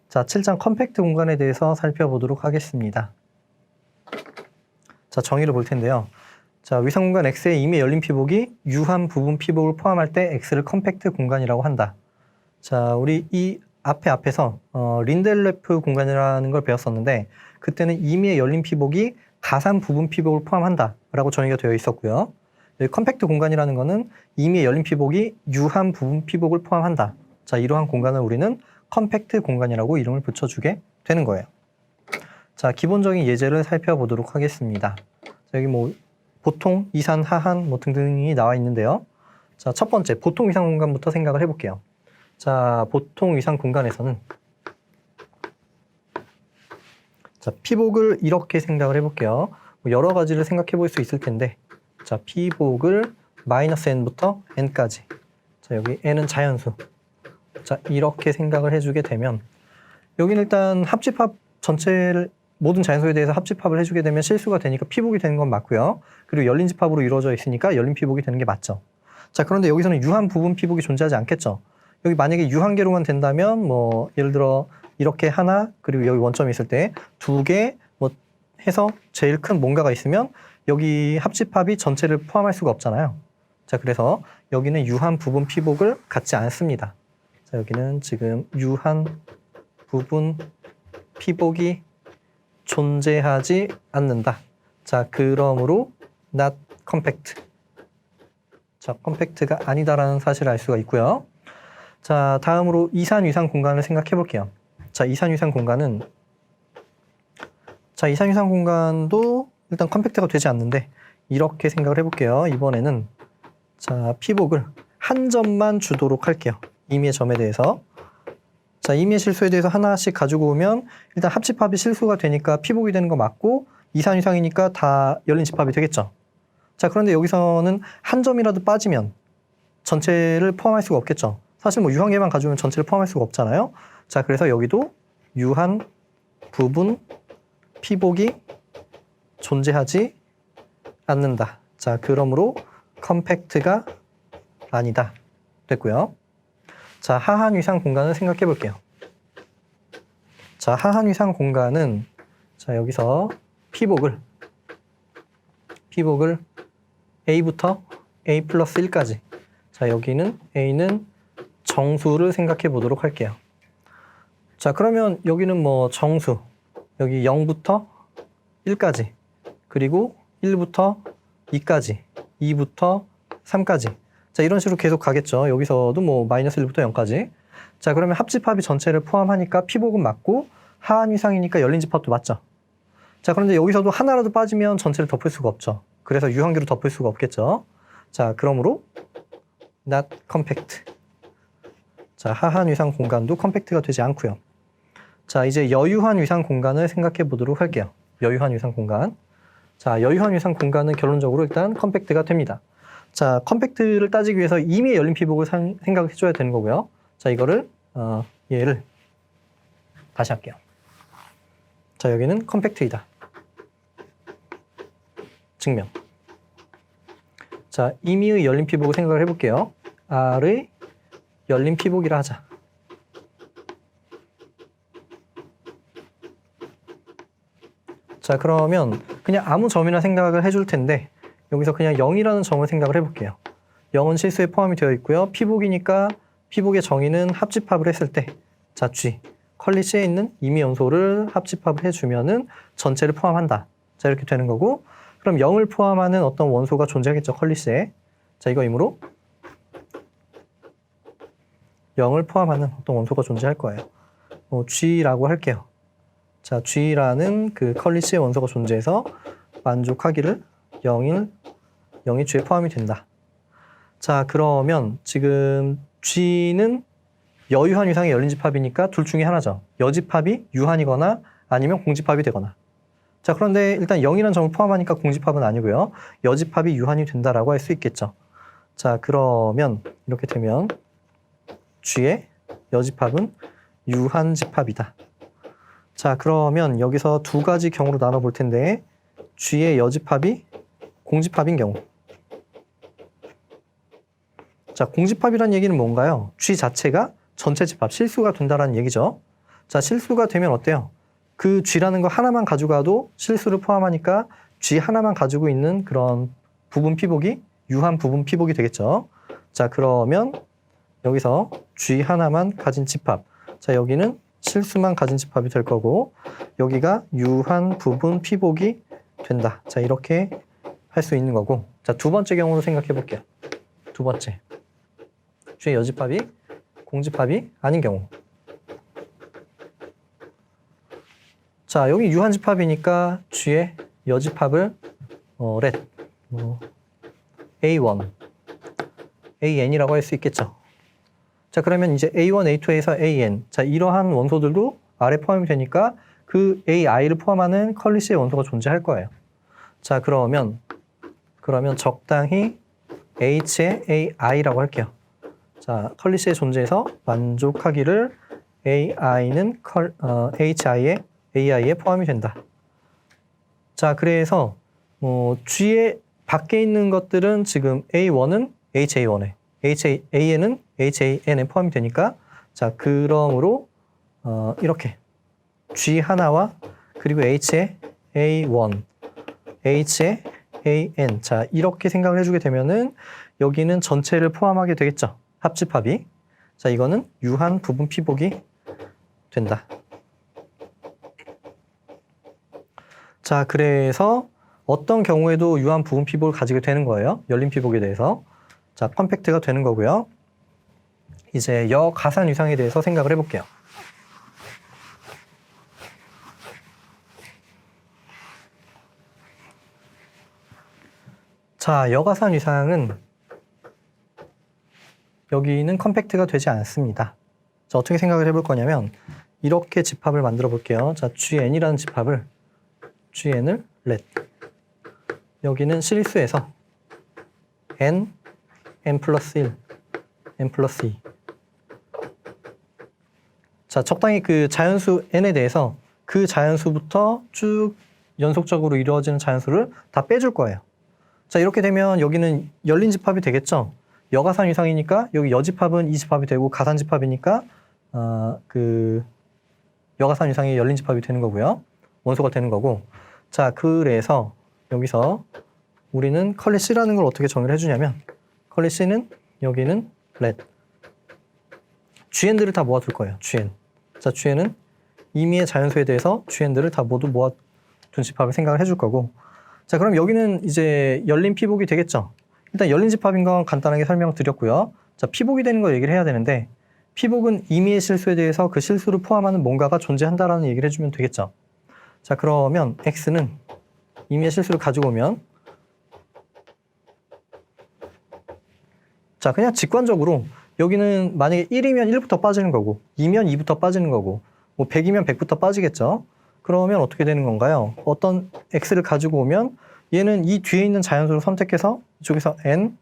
자, 7장 컴팩트 공간에 대해서 살펴보도록 하겠습니다. 자, 정의를 볼 텐데요. 자, 위상 공간 X의 임의 열린 피복이 유한 부분 피복을 포함할 때 X를 컴팩트 공간이라고 한다. 자, 우리 이 앞에서 린델레프 공간이라는 걸 배웠었는데 그때는 임의의 열린 피복이 가산 부분 피복을 포함한다라고 정의가 되어 있었고요. 여기 컴팩트 공간이라는 거는 임의의 열린 피복이 유한 부분 피복을 포함한다. 자, 이러한 공간을 우리는 컴팩트 공간이라고 이름을 붙여주게 되는 거예요. 자, 기본적인 예제를 살펴보도록 하겠습니다. 자, 여기 뭐 보통, 이산, 하한 뭐 등등이 나와 있는데요. 자, 첫 번째 보통 위상 공간부터 생각을 해볼게요. 자, 보통 위상 공간에서는 자, 피복을 이렇게 생각을 해볼게요. 뭐 여러 가지를 생각해 볼 수 있을 텐데 자, 피복을 마이너스 n부터 n까지 자, 여기 n은 자연수 자, 이렇게 생각을 해주게 되면 여기는 일단 합집합 전체를 모든 자연수에 대해서 합집합을 해주게 되면 실수가 되니까 피복이 되는 건 맞고요. 그리고 열린 집합으로 이루어져 있으니까 열린 피복이 되는 게 맞죠. 자, 그런데 여기서는 유한 부분 피복이 존재하지 않겠죠. 여기 만약에 유한계로만 된다면 뭐 예를 들어 이렇게 하나 그리고 여기 원점이 있을 때 두 개 뭐 해서 제일 큰 뭔가가 있으면 여기 합집합이 전체를 포함할 수가 없잖아요. 자, 그래서 여기는 유한 부분 피복을 갖지 않습니다. 자, 여기는 지금 유한 부분 피복이 존재하지 않는다. 자, 그러므로 not compact. 자, 컴팩트가 아니다라는 사실을 알 수가 있고요. 자, 다음으로 이산 위상 공간을 생각해 볼게요. 자, 이산 위상 공간은 자, 이산 위상 공간도 일단 컴팩트가 되지 않는데 이렇게 생각을 해볼게요. 이번에는 자, 피복을 한 점만 주도록 할게요. 임의의 점에 대해서. 자, 임의의 실수에 대해서 하나씩 가지고 오면 일단 합집합이 실수가 되니까 피복이 되는 거 맞고 이산 위상이니까 다 열린 집합이 되겠죠. 자, 그런데 여기서는 한 점이라도 빠지면 전체를 포함할 수가 없겠죠. 사실 뭐 유한계만 가져오면 전체를 포함할 수가 없잖아요. 자, 그래서 여기도 유한 부분 피복이 존재하지 않는다. 자, 그러므로 컴팩트가 아니다. 됐고요. 자, 하한 위상 공간을 생각해 볼게요. 자, 하한 위상 공간은 자, 여기서 피복을 A부터 A 플러스 1까지 자, 여기는 A는 정수를 생각해 보도록 할게요. 자, 그러면 여기는 뭐 정수 여기 0부터 1까지 그리고 1부터 2까지 2부터 3까지 자, 이런 식으로 계속 가겠죠. 여기서도 뭐 마이너스 1부터 0까지 자, 그러면 합집합이 전체를 포함하니까 피복은 맞고 하한 위상이니까 열린 집합도 맞죠. 자, 그런데 여기서도 하나라도 빠지면 전체를 덮을 수가 없죠. 그래서 유한계로 덮을 수가 없겠죠. 자, 그러므로 not compact. 자, 하한 위상 공간도 컴팩트가 되지 않고요. 자, 이제 여유한 위상 공간을 생각해 보도록 할게요. 여유한 위상 공간. 자, 여유한 위상 공간은 결론적으로 일단 컴팩트가 됩니다. 자, 컴팩트를 따지기 위해서 임의의 열린 피복을 생각해 줘야 되는 거고요. 자, 이거를 얘를 다시 할게요. 자, 여기는 컴팩트이다. 증명. 자, 임의의 열린 피복을 생각을 해볼게요. R의 열린 피복이라 하자. 자, 그러면 그냥 아무 점이나 생각을 해줄 텐데 여기서 그냥 0이라는 점을 생각을 해볼게요. 0은 실수에 포함이 되어 있고요. 피복이니까 피복의 정의는 합집합을 했을 때 자, G, 컬리 C에 있는 임의 연소를 합집합을 해주면은 전체를 포함한다. 자, 이렇게 되는 거고 그럼 0을 포함하는 어떤 원소가 존재하겠죠. 컬리 C에. 자, 이거이므로 0을 포함하는 어떤 원소가 존재할 거예요. G라고 할게요. 자, G라는 그 컬리 C의 원소가 존재해서 만족하기를 0이 G에 포함이 된다. 자, 그러면 지금 G는 여유한 위상의 열린 집합이니까 둘 중에 하나죠. 여집합이 유한이거나 아니면 공집합이 되거나. 자, 그런데 일단 0이라는 점을 포함하니까 공집합은 아니고요. 여집합이 유한이 된다라고 할 수 있겠죠. 자, 그러면 이렇게 되면 G의 여집합은 유한집합이다. 자, 그러면 여기서 두 가지 경우로 나눠볼 텐데 G의 여집합이 공집합인 경우. 자, 공집합이란 얘기는 뭔가요? G 자체가 전체 집합, 실수가 된다는 얘기죠. 자, 실수가 되면 어때요? 그 G라는 거 하나만 가져가도 실수를 포함하니까 G 하나만 가지고 있는 그런 부분 피복이 유한 부분 피복이 되겠죠. 자, 그러면 여기서 G 하나만 가진 집합. 자, 여기는 실수만 가진 집합이 될 거고 여기가 유한 부분 피복이 된다. 자, 이렇게 할 수 있는 거고. 자, 두 번째 경우로 생각해 볼게요. 두 번째. G의 여집합이 공집합이 아닌 경우. 자, 여기 유한 집합이니까 G의 여집합을 let A1, AN이라고 할 수 있겠죠. 자, 그러면 이제 A1, A2에서 AN. 자, 이러한 원소들도 R에 포함이 되니까 그 AI를 포함하는 컬리시의 원소가 존재할 거예요. 자, 그러면 적당히 H의 AI라고 할게요. 자, 컬리시의 존재에서 만족하기를 AI는 HI의 AI에 포함이 된다. 자, 그래서 G의 밖에 있는 것들은 지금 A1은 HA1에, HAN은 HAN에 포함이 되니까 자, 그러므로 이렇게 G 하나와 그리고 H의 A1, H의 AN. 자, 이렇게 생각을 해주게 되면은 여기는 전체를 포함하게 되겠죠. 합집합이. 자, 이거는 유한 부분 피복이 된다. 자, 그래서 어떤 경우에도 유한 부분 피복을 가지게 되는 거예요. 열린 피복에 대해서. 자, 컴팩트가 되는 거고요. 이제 여가산 유상에 대해서 생각을 해볼게요. 자, 여가산 유상은 여기는 컴팩트가 되지 않습니다. 자, 어떻게 생각을 해볼 거냐면 이렇게 집합을 만들어 볼게요. 자, GN이라는 집합을 GN을 let. 여기는 실수에서 N, N 플러스 1, N 플러스 2. 자, 적당히 그 자연수 N에 대해서 그 자연수부터 쭉 연속적으로 이루어지는 자연수를 다 빼줄 거예요. 자, 이렇게 되면 여기는 열린 집합이 되겠죠. 여가산 유상이니까 여기 여집합은 이 집합이 되고 가산 집합이니까 그 여가산 유상이 열린 집합이 되는 거고요. 원소가 되는 거고. 자, 그래서 여기서 우리는 컬리 C라는 걸 어떻게 정의를 해주냐면 컬리 C는 여기는 let. GN들을 다 모아둘 거예요. GN. 자, GN은 임의의 자연수에 대해서 GN들을 다 모두 모아둔 집합을 생각을 해줄 거고. 자, 그럼 여기는 이제 열린 피복이 되겠죠. 일단 열린 집합인 건 간단하게 설명드렸고요. 자, 피복이 되는 거 얘기를 해야 되는데 피복은 임의의 실수에 대해서 그 실수를 포함하는 뭔가가 존재한다라는 얘기를 해주면 되겠죠. 자, 그러면 X는 임의의 실수를 가지고 오면 자, 그냥 직관적으로 여기는 만약에 1이면 1부터 빠지는 거고 2면 2부터 빠지는 거고 뭐 100이면 100부터 빠지겠죠. 그러면 어떻게 되는 건가요? 어떤 X를 가지고 오면 얘는 이 뒤에 있는 자연수를 선택해서 이쪽에서 N,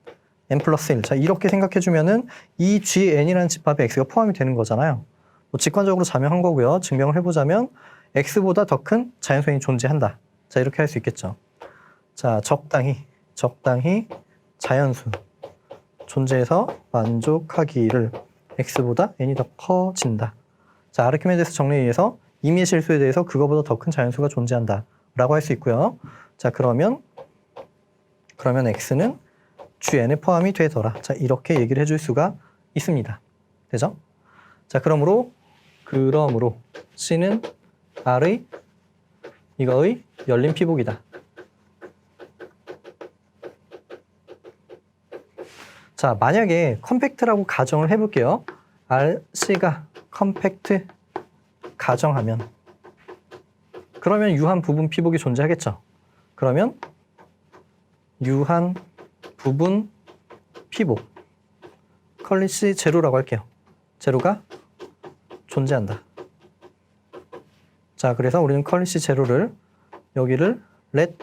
N 플러스 1. 자, 이렇게 생각해주면은 이 GN이라는 집합에 X가 포함이 되는 거잖아요. 뭐 직관적으로 자명한 거고요. 증명을 해보자면 X보다 더 큰 자연수행이 존재한다. 자, 이렇게 할 수 있겠죠. 자, 적당히 자연수 존재해서 만족하기를 X보다 N이 더 커진다. 자, 아르키메데스 정리에 의해서 임의의 실수에 대해서 그거보다 더 큰 자연수가 존재한다 라고 할 수 있고요. 자, 그러면 X는 GN에 포함이 되더라. 자, 이렇게 얘기를 해줄 수가 있습니다. 되죠? 자, 그러므로 C는 R의 이거의 열린 피복이다. 자, 만약에 컴팩트라고 가정을 해볼게요. RC가 컴팩트 가정하면 그러면 유한 부분 피복이 존재하겠죠. 그러면 유한 부분 피복 컬리 C 제로라고 할게요. 제로가 존재한다. 자, 그래서 우리는 컬리 C 제로를 여기를 let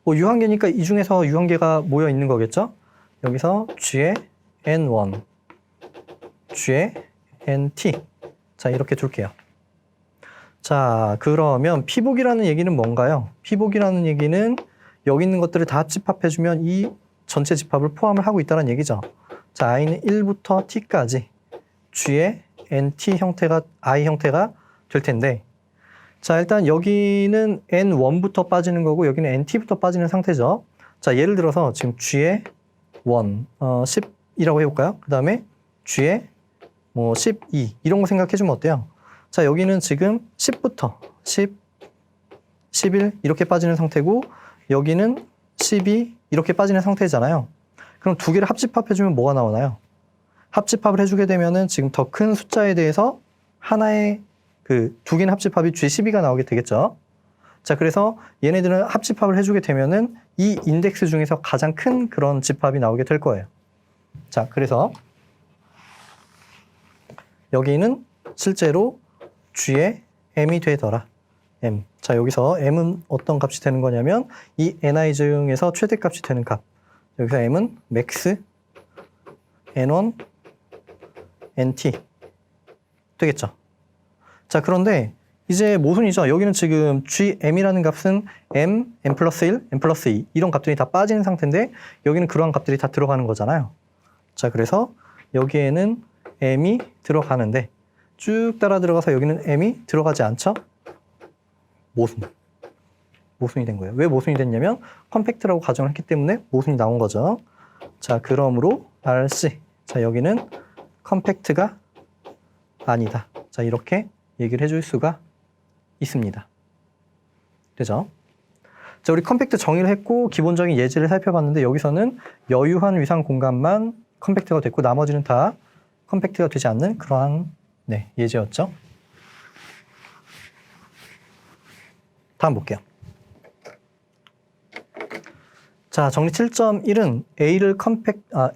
뭐 유한계니까 이 중에서 유한계가 모여 있는 거겠죠. 여기서 G의 N1, G의 NT. 자, 이렇게 둘게요. 자, 그러면 피복이라는 얘기는 뭔가요? 피복이라는 얘기는 여기 있는 것들을 다 집합해주면 이 전체 집합을 포함을 하고 있다는 얘기죠. 자, i는 1부터 t까지 G의 NT 형태가 I 형태가 될 텐데, 자, 일단 여기는 N1부터 빠지는 거고 여기는 NT부터 빠지는 상태죠. 자, 예를 들어서 지금 G의 1, 10이라고 해볼까요? 그 다음에 G의 뭐 12 이런 거 생각해주면 어때요? 자, 여기는 지금 10부터 10, 11 이렇게 빠지는 상태고 여기는 12 이렇게 빠지는 상태잖아요. 그럼 두 개를 합집합해주면 뭐가 나오나요? 합집합을 해주게 되면은 지금 더 큰 숫자에 대해서 하나의 그 두 개는 합집합이 G12가 나오게 되겠죠. 자, 그래서 얘네들은 합집합을 해주게 되면은 이 인덱스 중에서 가장 큰 그런 집합이 나오게 될 거예요. 자, 그래서 여기는 실제로 G의 M이 되더라. M. 자, 여기서 M은 어떤 값이 되는 거냐면 이 Ni 중에서 최대값이 되는 값. 여기서 M은 max, N1, NT 되겠죠. 자, 그런데 이제 모순이죠. 여기는 지금 GM이라는 값은 M, M 플러스 1, M 플러스 2 이런 값들이 다 빠지는 상태인데 여기는 그러한 값들이 다 들어가는 거잖아요. 자, 그래서 여기에는 M이 들어가는데 쭉 따라 들어가서 여기는 M이 들어가지 않죠? 모순이 된 거예요. 왜 모순이 됐냐면 컴팩트라고 가정을 했기 때문에 모순이 나온 거죠. 자, 그러므로 RC. 자, 여기는 컴팩트가 아니다. 자, 이렇게 얘기를 해줄 수가 있습니다. 되죠? 자, 우리 컴팩트 정의를 했고 기본적인 예제를 살펴봤는데 여기서는 여유한 위상 공간만 컴팩트가 됐고 나머지는 다 컴팩트가 되지 않는 그러한 예제였죠. 다음 볼게요. 자, 정리 7.1은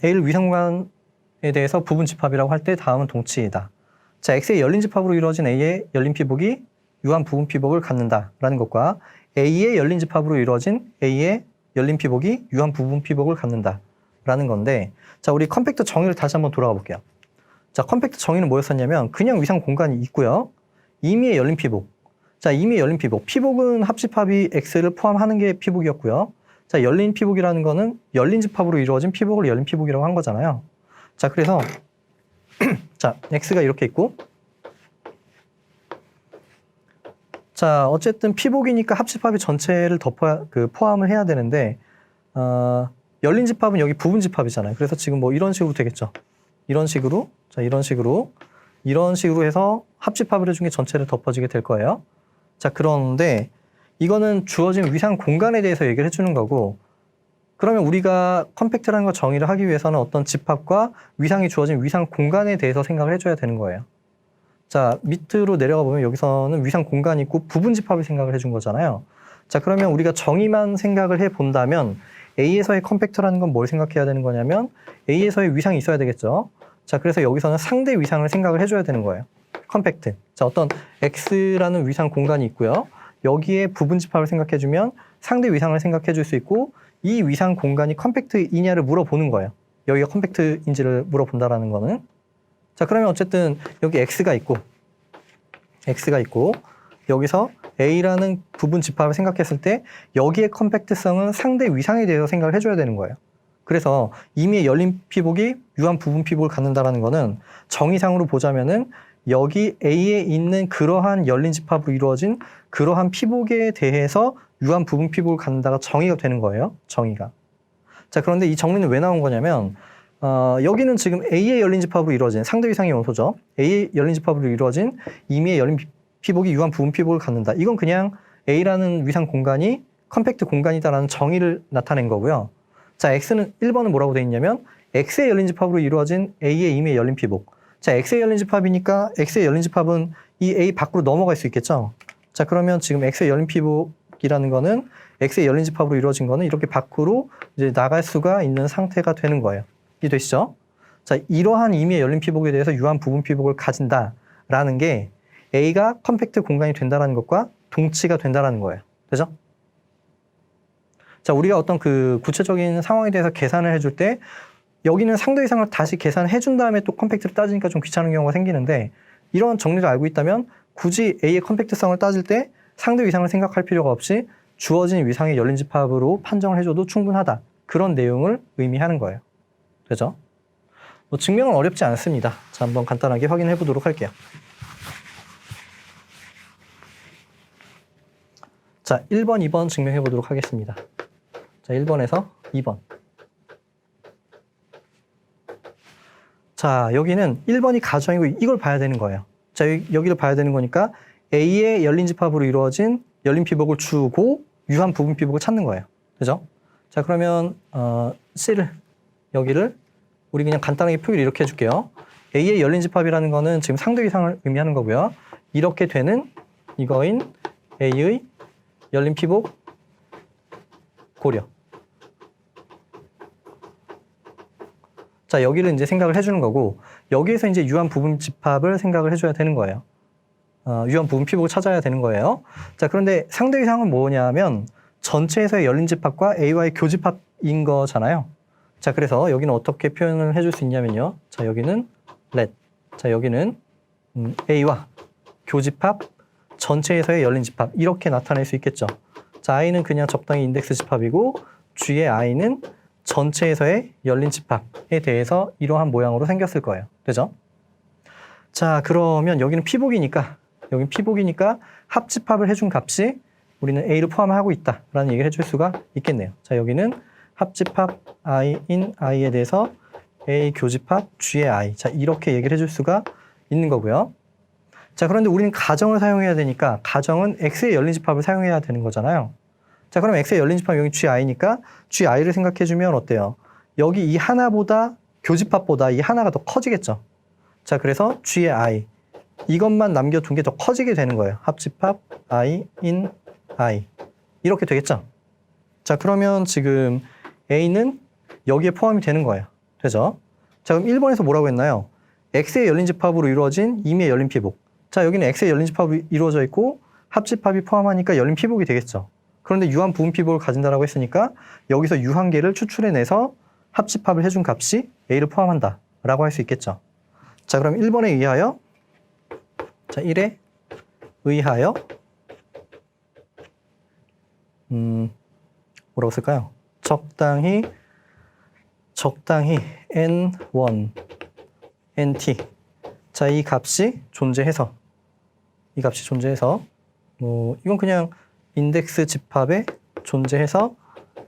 A를 위상 공간에 대해서 부분 집합이라고 할 때 다음은 동치이다. 자, X의 열린 집합으로 이루어진 A의 열린 피복이 유한 부분 피복을 갖는다라는 것과 A의 열린 집합으로 이루어진 A의 열린 피복이 유한 부분 피복을 갖는다라는 건데, 자, 우리 컴팩트 정의를 다시 한번 돌아가 볼게요. 자, 컴팩트 정의는 뭐였었냐면 그냥 위상 공간이 있고요. 임의의 열린 피복. 자, 임의의 열린 피복. 피복은 합집합이 X를 포함하는 게 피복이었고요. 자, 열린 피복이라는 거는 열린 집합으로 이루어진 피복을 열린 피복이라고 한 거잖아요. 자, 그래서 자, X가 이렇게 있고, 자, 어쨌든 피복이니까 합집합이 전체를 포함을 해야 되는데, 열린 집합은 여기 부분 집합이잖아요. 그래서 지금 뭐 이런 식으로 되겠죠. 이런 식으로, 자, 이런 식으로 해서 합집합을 해준 게 전체를 덮어지게 될 거예요. 자, 그런데 이거는 주어진 위상 공간에 대해서 얘기를 해주는 거고, 그러면 우리가 컴팩트라는 걸 정의를 하기 위해서는 어떤 집합과 위상이 주어진 위상 공간에 대해서 생각을 해줘야 되는 거예요. 자, 밑으로 내려가 보면 여기서는 위상 공간이 있고 부분 집합을 생각을 해준 거잖아요. 자, 그러면 우리가 정의만 생각을 해본다면 A에서의 컴팩트라는 건 뭘 생각해야 되는 거냐면 A에서의 위상이 있어야 되겠죠. 자, 그래서 여기서는 상대 위상을 생각을 해줘야 되는 거예요. 컴팩트. 자, 어떤 X라는 위상 공간이 있고요. 여기에 부분 집합을 생각해주면 상대 위상을 생각해줄 수 있고 이 위상 공간이 컴팩트이냐를 물어보는 거예요. 여기가 컴팩트인지를 물어본다라는 거는. 자, 그러면 어쨌든 여기 X가 있고 여기서 A라는 부분 집합을 생각했을 때 여기의 컴팩트성은 상대 위상에 대해서 생각을 해줘야 되는 거예요. 그래서 임의의 열린 피복이 유한 부분 피복을 갖는다라는 거는 정의상으로 보자면은 여기 A에 있는 그러한 열린 집합으로 이루어진 그러한 피복에 대해서 유한 부분 피복을 갖는다가 정의가 되는 거예요. 정의가. 자, 그런데 이 정리는 왜 나온 거냐면 여기는 지금 A의 열린 집합으로 이루어진 상대 위상의 원소죠. A의 열린 집합으로 이루어진 임의의 열린 피복이 유한 부분 피복을 갖는다. 이건 그냥 A라는 위상 공간이 컴팩트 공간이다라는 정의를 나타낸 거고요. 자, X는 1번은 뭐라고 되어 있냐면 X의 열린 집합으로 이루어진 A의 임의의 열린 피복. 자, X의 열린 집합이니까 X의 열린 집합은 이 A 밖으로 넘어갈 수 있겠죠. 자, 그러면 지금 X의 열린 피복이라는 거는 X의 열린 집합으로 이루어진 거는 이렇게 밖으로 이제 나갈 수가 있는 상태가 되는 거예요. 이해되시죠? 자, 이러한 임의의 열린 피복에 대해서 유한 부분 피복을 가진다라는 게 A가 컴팩트 공간이 된다라는 것과 동치가 된다라는 거예요. 되죠? 자, 우리가 어떤 그 구체적인 상황에 대해서 계산을 해줄 때 여기는 상대 위상을 다시 계산해 준 다음에 또 컴팩트를 따지니까 좀 귀찮은 경우가 생기는데 이런 정리를 알고 있다면 굳이 A의 컴팩트성을 따질 때 상대 위상을 생각할 필요가 없이 주어진 위상의 열린 집합으로 판정을 해줘도 충분하다. 그런 내용을 의미하는 거예요. 되죠? 뭐 증명은 어렵지 않습니다. 자, 한번 간단하게 확인해 보도록 할게요. 자, 1번, 2번 증명해 보도록 하겠습니다. 자, 1번에서 2번. 자, 여기는 1번이 가정이고 이걸 봐야 되는 거예요. 자, 여기를 봐야 되는 거니까 A의 열린 집합으로 이루어진 열린 피복을 주고 유한 부분 피복을 찾는 거예요. 그죠? 자, 그러면 C를 여기를 우리 그냥 간단하게 표기를 이렇게 해줄게요. A의 열린 집합이라는 거는 지금 상대이상을 의미하는 거고요. 이렇게 되는 이거인 A의 열린 피복 고려. 자, 여기를 이제 생각을 해주는 거고 여기에서 이제 유한 부분 집합을 생각을 해줘야 되는 거예요. 유한 부분 피복을 찾아야 되는 거예요. 자, 그런데 상대이상은 뭐냐면 전체에서의 열린 집합과 A와의 교집합인 거잖아요. 자, 그래서 여기는 어떻게 표현을 해줄 수 있냐면요. 자, 여기는 let. 자, 여기는 A와 교집합, 전체에서의 열린 집합 이렇게 나타낼 수 있겠죠. 자, I는 그냥 적당히 인덱스 집합이고 G의 I는 전체에서의 열린 집합에 대해서 이러한 모양으로 생겼을 거예요. 되죠? 자, 그러면 여기는 피복이니까 여기는 피복이니까 합집합을 해준 값이 우리는 A를 포함하고 있다라는 얘기를 해줄 수가 있겠네요. 자, 여기는 합집합 I인 I에 대해서 A 교집합 G의 I. 자, 이렇게 얘기를 해줄 수가 있는 거고요. 자, 그런데 우리는 가정을 사용해야 되니까 가정은 X의 열린 집합을 사용해야 되는 거잖아요. 자, 그럼 X의 열린 집합 여기 GI니까 GI를 생각해주면 어때요? 여기 이 하나보다 교집합보다 이 하나가 더 커지겠죠. 자, 그래서 G의 I 이것만 남겨둔 게 더 커지게 되는 거예요. 합집합 I in I 이렇게 되겠죠. 자, 그러면 지금 A는 여기에 포함이 되는 거예요. 되죠? 자, 그럼 1번에서 뭐라고 했나요? X의 열린 집합으로 이루어진 임의 열린 피복. 자, 여기는 X의 열린 집합이 이루어져 있고 합집합이 포함하니까 열린 피복이 되겠죠. 그런데 유한 부분 피복을 가진다라고 했으니까 여기서 유한계를 추출해내서 합집합을 해준 값이 A를 포함한다라고 할 수 있겠죠. 자, 그럼 1번에 의하여 자, 1에 의하여 뭐라고 쓸까요? 적당히 N1, NT 자, 이 값이 존재해서 이건 그냥 인덱스 집합에 존재해서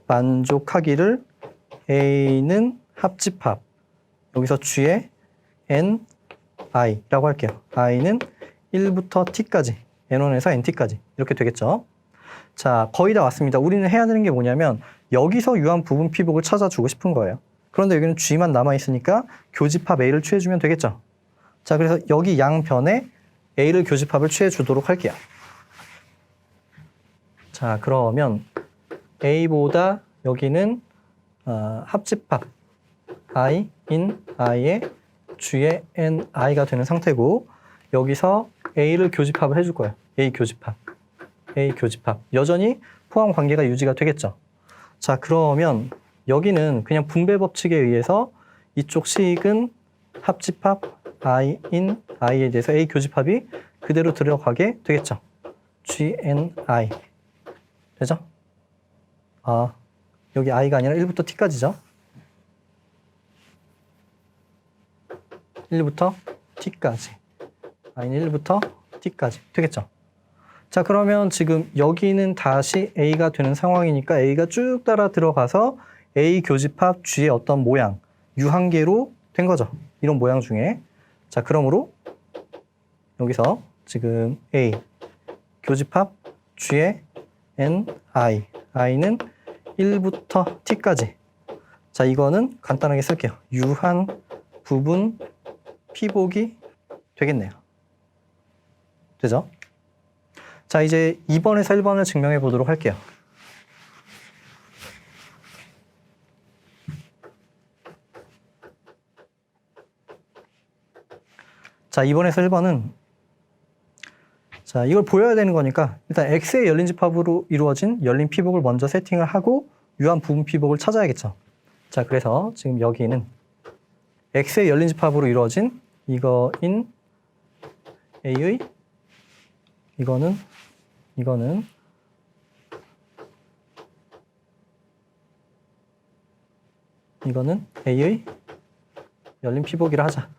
만족하기를 A는 합집합 여기서 G의 N, I라고 할게요. I는 1부터 T까지 N1에서 NT까지 이렇게 되겠죠. 자, 거의 다 왔습니다. 우리는 해야 되는 게 뭐냐면 여기서 유한 부분 피복을 찾아주고 싶은 거예요. 그런데 여기는 G만 남아있으니까 교집합 A를 취해주면 되겠죠. 자, 그래서 여기 양변에 A를 교집합을 취해주도록 할게요. 자, 그러면 A보다 여기는 합집합 I in I의 G의 N I가 되는 상태고 여기서 A를 교집합을 해줄 거예요. A 교집합. 여전히 포함 관계가 유지가 되겠죠. 자, 그러면 여기는 그냥 분배 법칙에 의해서 이쪽 식은 합집합 I in I에 대해서 A 교집합이 그대로 들어가게 되겠죠. G, N, I. 되죠? 여기 I가 아니라 1부터 T까지죠. 1부터 T까지. I는 1부터 T까지. 되겠죠? 자, 그러면 지금 여기는 다시 A가 되는 상황이니까 A가 쭉 따라 들어가서 A 교집합 G의 어떤 모양, 유한계로 된 거죠. 이런 모양 중에. 자, 그러므로 여기서 지금 A 교집합 G의 N, I. I는 1부터 T까지. 자, 이거는 간단하게 쓸게요. 유한 부분 피복이 되겠네요. 되죠? 자, 이제 2번에서 1번을 증명해 보도록 할게요. 자, 2번에서 1번은 자, 이걸 보여야 되는 거니까 일단 X의 열린 집합으로 이루어진 열린 피복을 먼저 세팅을 하고 유한 부분 피복을 찾아야겠죠. 자, 그래서 지금 여기는 X의 열린 집합으로 이루어진 이거인 A의 이거는 A의 열린 피복이라 하자.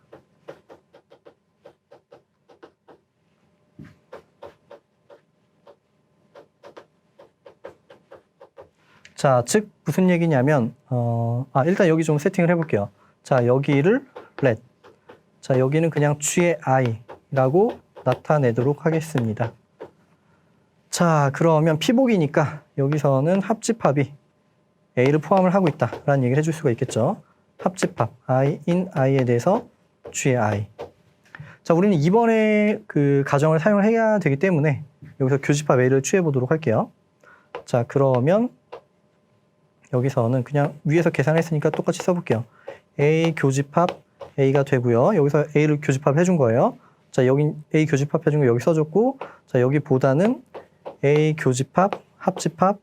자, 즉 무슨 얘기냐면 일단 여기 좀 세팅을 해볼게요. 자, 여기를 let. 자, 여기는 그냥 쥐의 i라고 나타내도록 하겠습니다. 자, 그러면 피복이니까 여기서는 합집합이 a를 포함을 하고 있다라는 얘기를 해줄 수가 있겠죠. 합집합 i in i에 대해서 쥐의 i. 자, 우리는 이번에 그 가정을 사용을 해야 되기 때문에 여기서 교집합 a를 취해 보도록 할게요. 자, 그러면 여기서는 그냥 위에서 계산했으니까 똑같이 써볼게요. a 교집합 a가 되고요. 여기서 a를 교집합 해준 거예요. 자, 여기 a 교집합 해준 거 여기 써줬고, 자, 여기보다는 a 교집합 합집합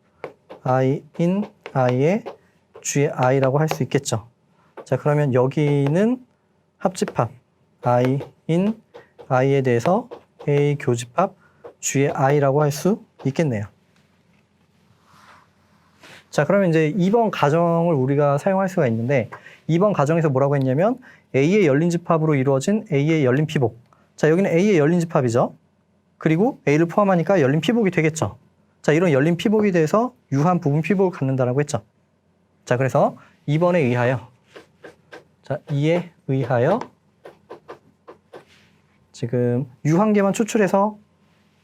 i in i의 쥐의 i라고 할 수 있겠죠. 자, 그러면 여기는 합집합 i in i에 대해서 a 교집합 쥐의 i라고 할 수 있겠네요. 자, 그러면 이제 2번 가정을 우리가 사용할 수가 있는데, 2번 가정에서 뭐라고 했냐면 a의 열린 집합으로 이루어진 a의 열린 피복. 자, 여기는 a의 열린 집합이죠. 그리고 a를 포함하니까 열린 피복이 되겠죠. 자, 이런 열린 피복에 대해서 유한 부분 피복을 갖는다라고 했죠. 자, 그래서 2번에 의하여, 자, 2에 의하여 지금 유한계만 추출해서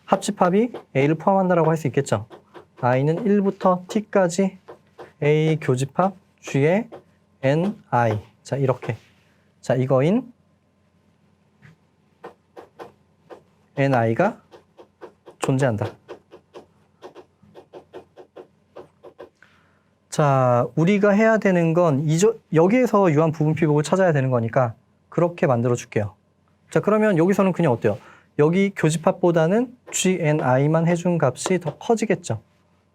합집합이 a를 포함한다라고 할 수 있겠죠. i는 1부터 t까지 a 교집합 g의 ni. 자, 이렇게. 자, 이거인 ni가 존재한다. 자, 우리가 해야 되는 건 여기에서 유한 부분 피복을 찾아야 되는 거니까 그렇게 만들어 줄게요. 자, 그러면 여기서는 그냥 어때요? 여기 교집합보다는 gni만 해준 값이 더 커지겠죠.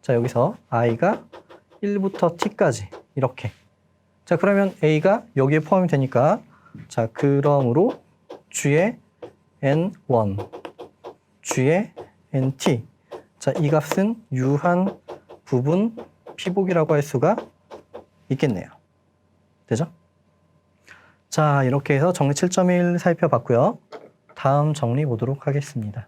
자, 여기서 i가 1부터 t까지 이렇게. 자, 그러면 a가 여기에 포함이 되니까, 자, 그러므로 g의 n1, g의 nt. 자, 이 값은 유한 부분 피복이라고 할 수가 있겠네요. 되죠? 자, 이렇게 해서 정리 7.1 살펴봤고요. 다음 정리 보도록 하겠습니다.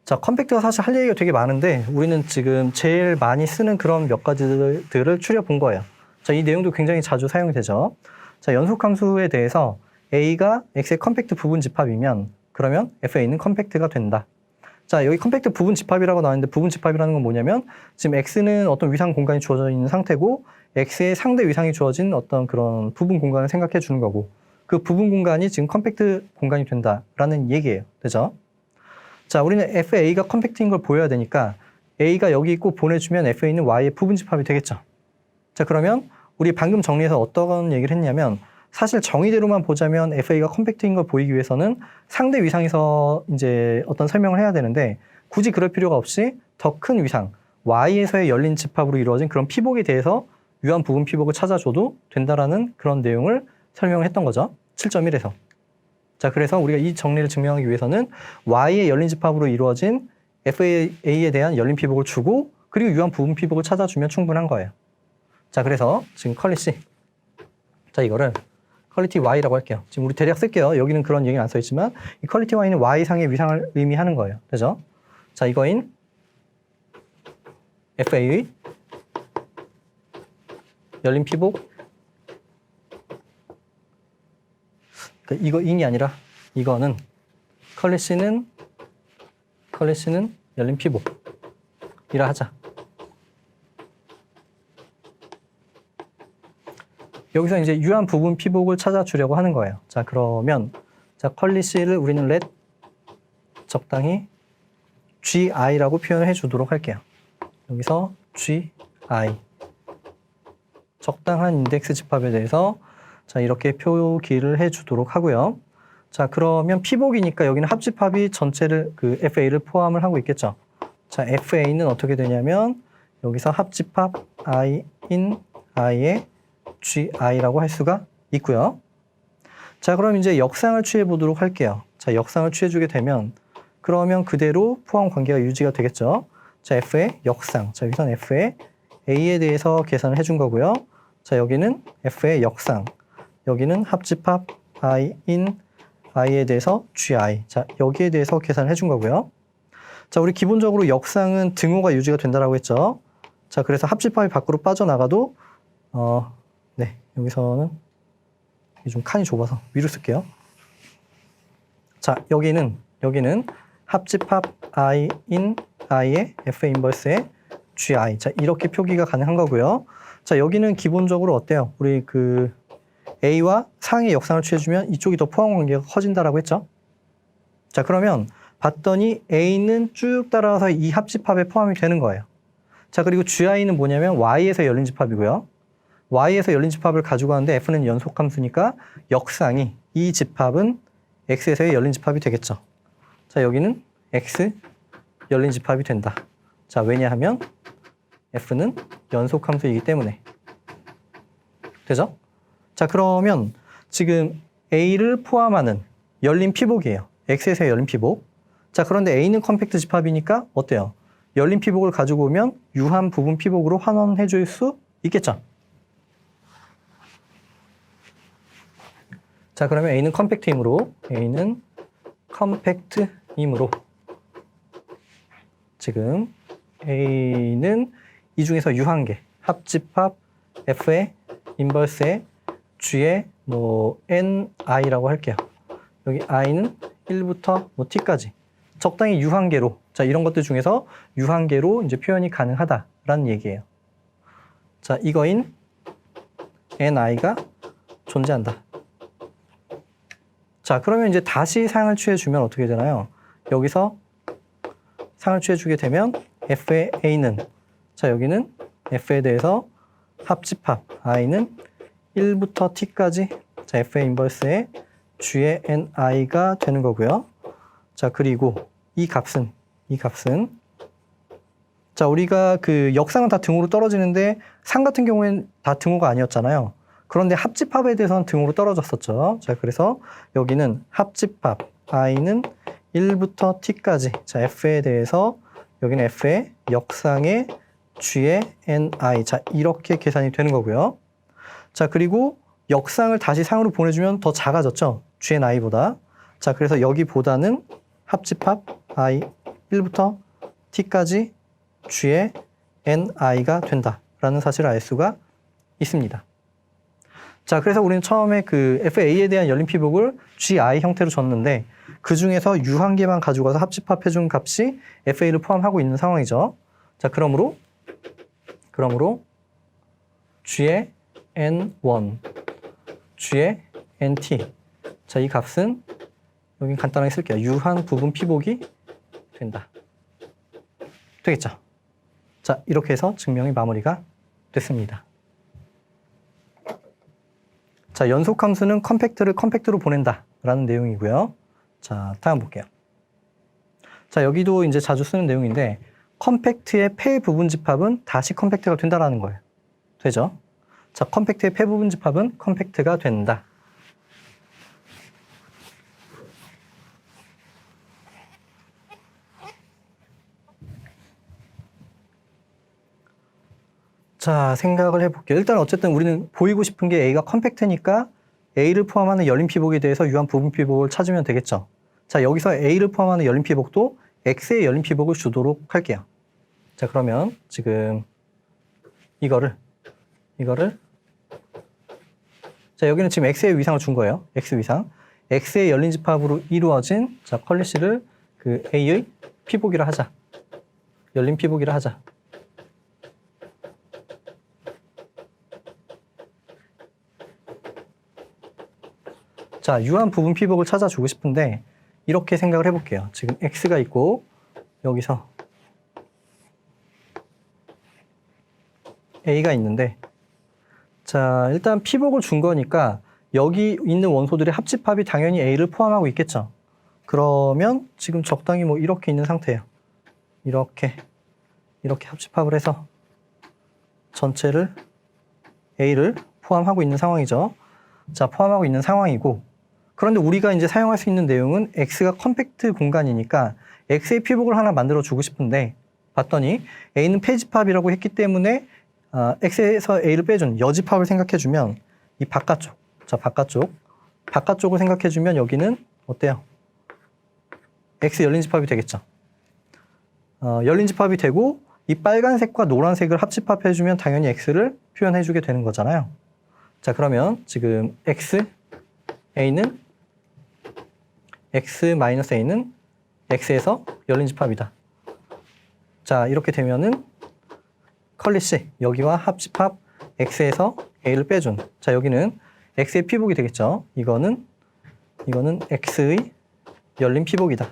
자, 컴팩트가 사실 할 얘기가 되게 많은데 우리는 지금 제일 많이 쓰는 그런 몇 가지들을 추려본 거예요. 자, 이 내용도 굉장히 자주 사용이 되죠. 자, 연속함수에 대해서 a가 x의 컴팩트 부분 집합이면 그러면 fa는 컴팩트가 된다. 자, 여기 컴팩트 부분 집합이라고 나왔는데 부분 집합이라는 건 뭐냐면 지금 x는 어떤 위상 공간이 주어져 있는 상태고 x의 상대 위상이 주어진 어떤 그런 부분 공간을 생각해 주는 거고 그 부분 공간이 지금 컴팩트 공간이 된다라는 얘기예요. 되죠? 자, 우리는 fa가 컴팩트인 걸 보여야 되니까 a가 여기 있고 보내주면 fa는 y의 부분 집합이 되겠죠. 자, 그러면 우리 방금 정리해서 어떤 얘기를 했냐면 사실 정의대로만 보자면 fa가 컴팩트인 걸 보이기 위해서는 상대 위상에서 이제 어떤 설명을 해야 되는데 굳이 그럴 필요가 없이 더 큰 위상 y에서의 열린 집합으로 이루어진 그런 피복에 대해서 유한 부분 피복을 찾아줘도 된다라는 그런 내용을 설명을 했던 거죠. 7.1에서. 자, 그래서 우리가 이 정리를 증명하기 위해서는 y의 열린 집합으로 이루어진 fa에 대한 열린 피복을 주고 그리고 유한 부분 피복을 찾아주면 충분한 거예요. 자, 그래서 지금 퀄리티. 자, 이거를 퀄리티 y라고 할게요. 지금 우리 대략 쓸게요. 여기는 그런 얘기는 안 써있지만 이 퀄리티 y는 y상의 위상을 의미하는 거예요. 되죠? 자, 이거인 fa의 열린 피복. 그러니까 이거 인이 아니라 이거는 퀄리티는 열린 피복이라 하자. 여기서 이제 유한 부분 피복을 찾아주려고 하는 거예요. 자, 그러면 자, 퀄리티를 우리는 let 적당히 gi라고 표현을 해주도록 할게요. 여기서 gi 적당한 인덱스 집합에 대해서 자, 이렇게 표기를 해주도록 하고요. 자, 그러면 피복이니까 여기는 합집합이 전체를 그 fa를 포함을 하고 있겠죠. 자, fa는 어떻게 되냐면 여기서 합집합 i in i의 gi라고 할 수가 있고요. 자, 그럼 이제 역상을 취해 보도록 할게요. 자, 역상을 취해 주게 되면 그러면 그대로 포함 관계가 유지가 되겠죠. 자, f의 역상. 자, 여기서는 f의 a에 대해서 계산을 해준 거고요. 자, 여기는 f의 역상, 여기는 합집합 i인 i에 대해서 gi. 자, 여기에 대해서 계산을 해준 거고요. 자, 우리 기본적으로 역상은 등호가 유지가 된다라고 했죠. 자, 그래서 합집합이 밖으로 빠져나가도 네, 여기서는 좀 칸이 좁아서 위로 쓸게요. 자, 여기는 합집합 i인 i의 f 인버스의 gi. 자, 이렇게 표기가 가능한 거고요. 자, 여기는 기본적으로 어때요? 우리 그 a와 상의 역상을 취해주면 이쪽이 더 포함 관계가 커진다라고 했죠. 자, 그러면 봤더니 a는 쭉 따라서 이 합집합에 포함이 되는 거예요. 자, 그리고 gi는 뭐냐면 y에서 열린 집합이고요. y에서 열린 집합을 가지고 가는데 f는 연속함수니까 역상이 이 집합은 x에서의 열린 집합이 되겠죠. 자, 여기는 x 열린 집합이 된다. 자, 왜냐하면 f는 연속함수이기 때문에. 되죠? 자, 그러면 지금 a를 포함하는 열린 피복이에요. x에서의 열린 피복. 자, 그런데 a는 컴팩트 집합이니까 어때요? 열린 피복을 가지고 오면 유한 부분 피복으로 환원해 줄 수 있겠죠? 자, 그러면 a는 컴팩트이므로 지금 a는 이 중에서 유한계 합집합 f의 인버스의 g의 ni라고 할게요. 여기 i는 1부터 t까지 적당히 유한계로, 자, 이런 것들 중에서 유한계로 이제 표현이 가능하다라는 얘기예요. 자, 이거인 ni가 존재한다. 자, 그러면 이제 다시 상을 취해주면 어떻게 되나요? 여기서 상을 취해주게 되면 f의 a는, 자, 여기는 f에 대해서 합집합 i는 1부터 t까지, 자, f의 인버스의 g의 ni가 되는 거고요. 자, 그리고 이 값은 자, 우리가 그 역상은 다 등호로 떨어지는데 상 같은 경우에는 다 등호가 아니었잖아요. 그런데 합집합에 대해서는 등호로 떨어졌었죠. 자, 그래서 여기는 합집합 i는 1부터 t까지, 자, f에 대해서 여기는 f의 역상의 g의 ni, 자, 이렇게 계산이 되는 거고요. 자, 그리고 역상을 다시 상으로 보내주면 더 작아졌죠. g의 ni보다. 자, 그래서 여기보다는 합집합 i 1부터 t까지 g의 ni가 된다라는 사실을 알 수가 있습니다. 자, 그래서 우리는 처음에 그 fa에 대한 열린 피복을 gi 형태로 줬는데 그 중에서 유한계만 가지고 가서 합집합해준 값이 fa를 포함하고 있는 상황이죠. 자, 그러므로 g의 n1, g의 nt. 자, 이 값은 여기 간단하게 쓸게요. 유한 부분 피복이 된다. 되겠죠? 자, 이렇게 해서 증명이 마무리가 됐습니다. 자, 연속함수는 컴팩트를 컴팩트로 보낸다 라는 내용이고요. 자, 다음 볼게요. 자, 여기도 이제 자주 쓰는 내용인데 컴팩트의 폐 부분 집합은 다시 컴팩트가 된다라는 거예요. 되죠? 자, 컴팩트의 폐 부분 집합은 컴팩트가 된다. 자, 생각을 해볼게요. 일단 어쨌든 우리는 보이고 싶은 게 A가 컴팩트니까 A를 포함하는 열린 피복에 대해서 유한 부분 피복을 찾으면 되겠죠. 자, 여기서 A를 포함하는 열린 피복도 X의 열린 피복을 주도록 할게요. 자, 그러면 지금 이거를 자, 여기는 지금 X의 위상을 준 거예요. X 위상. X의 열린 집합으로 이루어진, 자, 컬리시를 그 A의 피복이라 하자. 열린 피복이라 하자. 자, 유한 부분 피복을 찾아주고 싶은데 이렇게 생각을 해볼게요. 지금 X가 있고 여기서 A가 있는데, 자, 일단 피복을 준 거니까 여기 있는 원소들의 합집합이 당연히 A를 포함하고 있겠죠. 그러면 지금 적당히 뭐 이렇게 있는 상태예요. 이렇게 합집합을 해서 전체를 A를 포함하고 있는 상황이죠. 자, 포함하고 있는 상황이고, 그런데 우리가 이제 사용할 수 있는 내용은 X가 컴팩트 공간이니까 X의 피복을 하나 만들어 주고 싶은데 봤더니 A는 폐집합이라고 했기 때문에 x에서 a를 빼준 여집합을 생각해주면 이 바깥쪽, 자 바깥쪽을 생각해주면 여기는 어때요? x 열린 집합이 되겠죠. 열린 집합이 되고 이 빨간색과 노란색을 합집합해주면 당연히 x를 표현해주게 되는 거잖아요. 자 그러면 지금 a는 x-a는 x에서 열린 집합이다. 자 이렇게 되면은 컬리 C 여기와 합집합 x에서 a를 빼준 자 여기는 x의 피복이 되겠죠. 이거는 x의 열린 피복이다.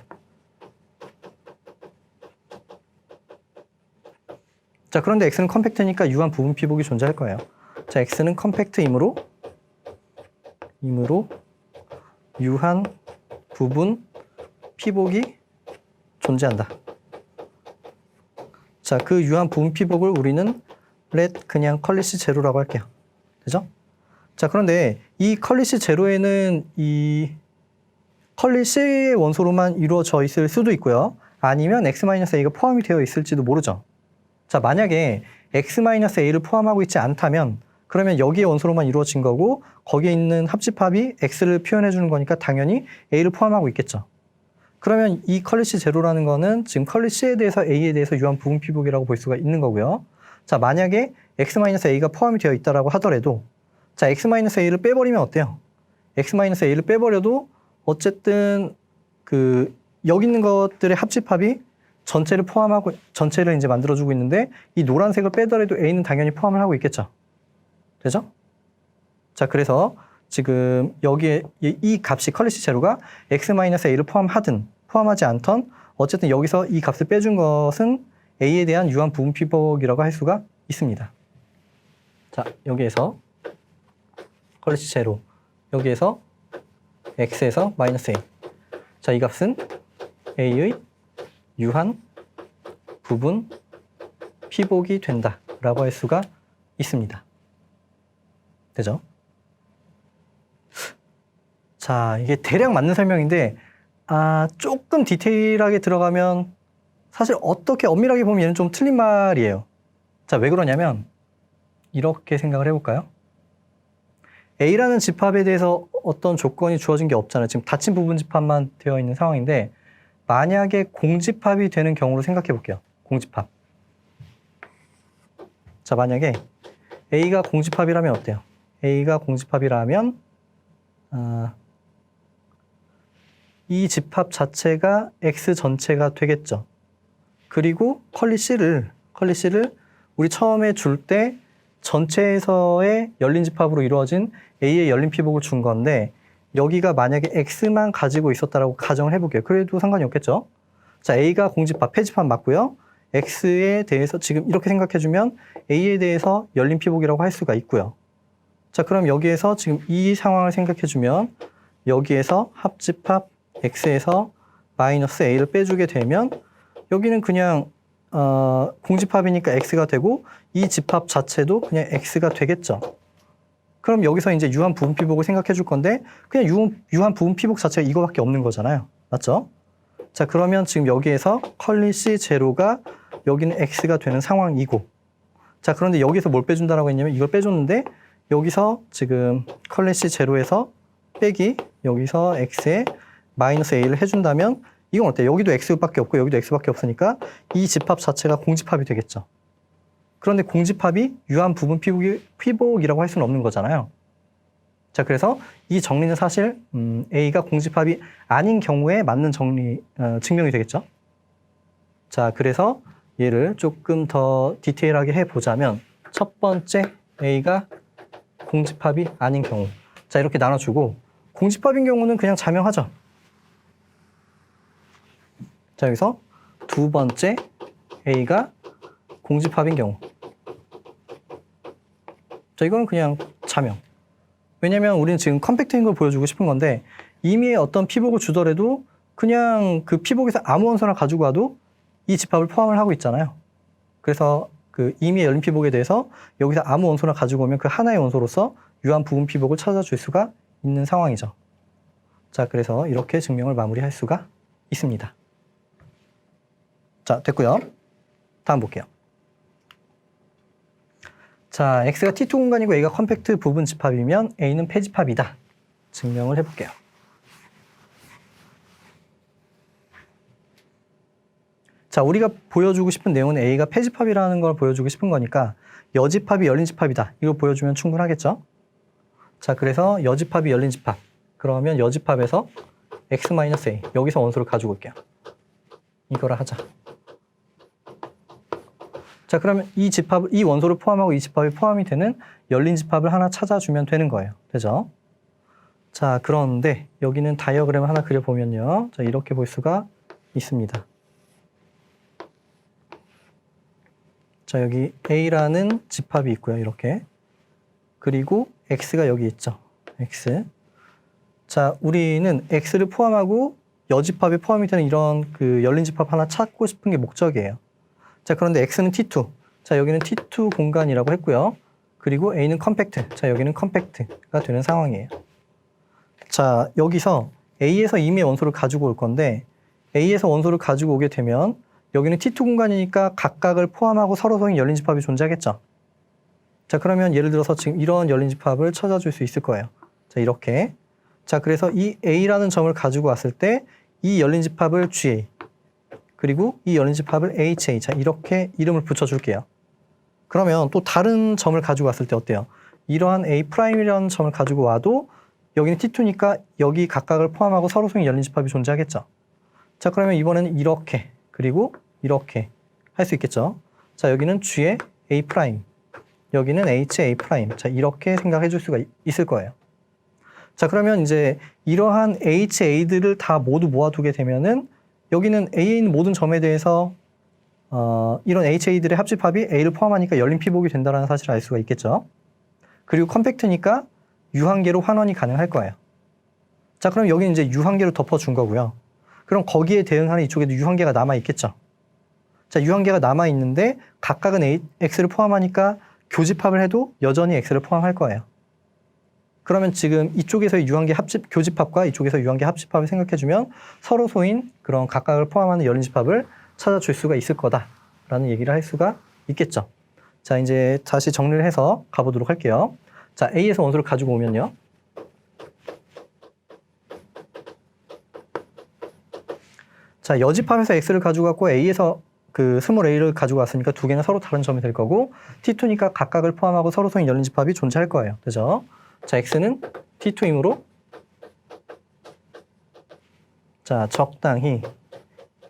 자 그런데 x는 컴팩트니까 유한 부분 피복이 존재할 거예요. 자 x는 컴팩트이므로 유한 부분 피복이 존재한다. 자, 그 유한 부분 피복을 우리는 let 그냥 컬리시 제로라고 할게요. 되죠? 자, 그런데 이 컬리시 제로에는 이 컬리시의 원소로만 이루어져 있을 수도 있고요. 아니면 x-a가 포함이 되어 있을지도 모르죠. 자, 만약에 x-a를 포함하고 있지 않다면 그러면 여기에 원소로만 이루어진 거고 거기에 있는 합집합이 x를 표현해 주는 거니까 당연히 a를 포함하고 있겠죠. 그러면 이 컬리시 제로라는 거는 지금 컬리시에 대해서 a에 대해서 유한 부분 피복이라고 볼 수가 있는 거고요. 자, 만약에 x-a가 포함이 되어 있다라고 하더라도 자, x-a를 빼버리면 어때요? x-a를 빼버려도 어쨌든 그 여기 있는 것들의 합집합이 전체를 포함하고 전체를 이제 만들어주고 있는데 이 노란색을 빼더라도 a는 당연히 포함을 하고 있겠죠. 되죠? 자, 그래서 지금 여기에 이 값이 컬리시 제로가 x-a를 포함하든 포함하지 않던 어쨌든 여기서 이 값을 빼준 것은 a에 대한 유한 부분 피복이라고 할 수가 있습니다. 자, 여기에서 컬리시 제로 여기에서 x에서 마이너스 a 자, 이 값은 a의 유한 부분 피복이 된다라고 할 수가 있습니다. 되죠? 자, 이게 대략 맞는 설명인데 조금 디테일하게 들어가면 사실 어떻게 엄밀하게 보면 얘는 좀 틀린 말이에요. 자, 왜 그러냐면 이렇게 생각을 해볼까요? A라는 집합에 대해서 어떤 조건이 주어진 게 없잖아요. 지금 닫힌 부분 집합만 되어 있는 상황인데 만약에 공집합이 되는 경우로 생각해 볼게요. 공집합. 자, 만약에 A가 공집합이라면 어때요? A가 공집합이라면 이 집합 자체가 X 전체가 되겠죠. 그리고 컬리 C를 우리 처음에 줄 때 전체에서의 열린 집합으로 이루어진 A의 열린 피복을 준 건데 여기가 만약에 X만 가지고 있었다라고 가정을 해볼게요. 그래도 상관이 없겠죠. 자, A가 공집합, 폐집합 맞고요. X에 대해서 지금 이렇게 생각해주면 A에 대해서 열린 피복이라고 할 수가 있고요. 자, 그럼 여기에서 지금 이 상황을 생각해주면 여기에서 합집합 X에서 마이너스 A를 빼주게 되면 여기는 그냥 공집합이니까 X가 되고 이 집합 자체도 그냥 X가 되겠죠. 그럼 여기서 이제 유한 부분 피복을 생각해 줄 건데 그냥 유한 부분 피복 자체가 이거밖에 없는 거잖아요. 맞죠? 자, 그러면 지금 여기에서 컬리 C 제로가 여기는 X가 되는 상황이고 자, 그런데 여기서 뭘 빼준다라고 했냐면 이걸 빼줬는데 여기서 지금 컬리 C 제로에서 빼기 여기서 X에 마이너스 A를 해준다면 이건 어때요? 여기도 X밖에 없고 여기도 X밖에 없으니까 이 집합 자체가 공집합이 되겠죠. 그런데 공집합이 유한 부분 피복이라고 할 수는 없는 거잖아요. 자, 그래서 이 정리는 사실 A가 공집합이 아닌 경우에 맞는 증명이 되겠죠. 자, 그래서 얘를 조금 더 디테일하게 해보자면 첫 번째 A가 공집합이 아닌 경우 자, 이렇게 나눠주고 공집합인 경우는 그냥 자명하죠. 자, 여기서 두 번째 A가 공집합인 경우 자, 이거는 그냥 자명. 왜냐면 우리는 지금 컴팩트인 걸 보여주고 싶은 건데 이미 어떤 피복을 주더라도 그냥 그 피복에서 아무 원소나 가지고 와도 이 집합을 포함을 하고 있잖아요. 그래서 그 이미 열린 피복에 대해서 여기서 아무 원소나 가지고 오면 그 하나의 원소로서 유한 부분 피복을 찾아줄 수가 있는 상황이죠. 자, 그래서 이렇게 증명을 마무리할 수가 있습니다. 자, 됐고요. 다음 볼게요. 자, X가 T2 공간이고 A가 컴팩트 부분 집합이면 A는 폐집합이다. 증명을 해볼게요. 자, 우리가 보여주고 싶은 내용은 A가 폐집합이라는 걸 보여주고 싶은 거니까 여집합이 열린 집합이다. 이거 보여주면 충분하겠죠? 자, 그래서 여집합이 열린 집합. 그러면 여집합에서 X-A. 여기서 원소를 가지고 올게요. 이거를 하자. 자, 그러면 이 원소를 포함하고 이 집합이 포함이 되는 열린 집합을 하나 찾아주면 되는 거예요. 되죠? 자, 그런데 여기는 다이어그램을 하나 그려보면요. 자, 이렇게 볼 수가 있습니다. 자, 여기 A라는 집합이 있고요. 이렇게. 그리고 X가 여기 있죠. X. 자, 우리는 X를 포함하고 여집합에 포함이 되는 이런 그 열린 집합 하나 찾고 싶은 게 목적이에요. 자, 그런데 X는 T2. 자, 여기는 T2 공간이라고 했고요. 그리고 A는 컴팩트. 자, 여기는 컴팩트가 되는 상황이에요. 자, 여기서 A에서 이미 원소를 가지고 올 건데 A에서 원소를 가지고 오게 되면 여기는 T2 공간이니까 각각을 포함하고 서로 소인 열린 집합이 존재하겠죠. 자, 그러면 예를 들어서 지금 이런 열린 집합을 찾아줄 수 있을 거예요. 자, 이렇게. 자, 그래서 이 A라는 점을 가지고 왔을 때 이 열린 집합을 GA 그리고 이 열린 집합을 HA. 자, 이렇게 이름을 붙여줄게요. 그러면 또 다른 점을 가지고 왔을 때 어때요? 이러한 A'이라는 점을 가지고 와도 여기는 T2니까 여기 각각을 포함하고 서로 소인 열린 집합이 존재하겠죠. 자, 그러면 이번에는 이렇게 그리고 이렇게 할 수 있겠죠. 자, 여기는 G의 A', 여기는 H의 A'. 자, 이렇게 생각해 줄 수가 있을 거예요. 자, 그러면 이제 이러한 HA들을 다 모두 모아두게 되면은 여기는 A에 있는 모든 점에 대해서 이런 HA들의 합집합이 A를 포함하니까 열린 피복이 된다는 사실을 알 수가 있겠죠. 그리고 컴팩트니까 유한계로 환원이 가능할 거예요. 자, 그럼 여기는 이제 유한계로 덮어준 거고요. 그럼 거기에 대응하는 이쪽에도 유한계가 남아있겠죠. 자, 유한계가 남아있는데 각각은 X를 포함하니까 교집합을 해도 여전히 X를 포함할 거예요. 그러면 지금 이쪽에서의 유한계 교집합과 이쪽에서 유한계 합집합을 생각해주면 서로 소인 그런 각각을 포함하는 열린 집합을 찾아줄 수가 있을 거다라는 얘기를 할 수가 있겠죠. 자, 이제 다시 정리를 해서 가보도록 할게요. 자, A에서 원소를 가지고 오면요. 자, 여집합에서 X를 가지고 왔고 A에서 그 스몰 a를 가지고 왔으니까 두 개는 서로 다른 점이 될 거고 T2니까 각각을 포함하고 서로 소인 열린 집합이 존재할 거예요. 그죠? 자, X는 T2이므로 자, 적당히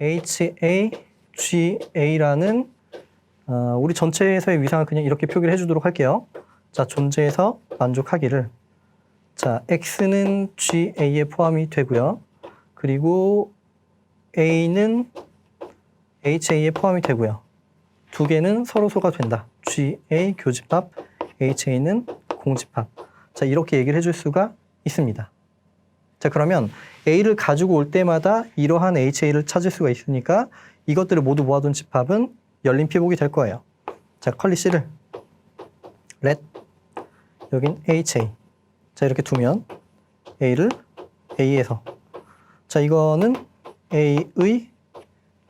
HA, GA라는 우리 전체에서의 위상을 그냥 이렇게 표기를 해주도록 할게요. 자, 존재해서 만족하기를. 자, X는 GA에 포함이 되고요. 그리고 A는 HA에 포함이 되고요. 두 개는 서로 소가 된다. GA 교집합, HA는 공집합. 자, 이렇게 얘기를 해줄 수가 있습니다. 자, 그러면 A를 가지고 올 때마다 이러한 HA를 찾을 수가 있으니까 이것들을 모두 모아둔 집합은 열린 피복이 될 거예요. 자, 컬리 C를 let 여긴 HA. 자, 이렇게 두면 A를 A에서 자, 이거는 A의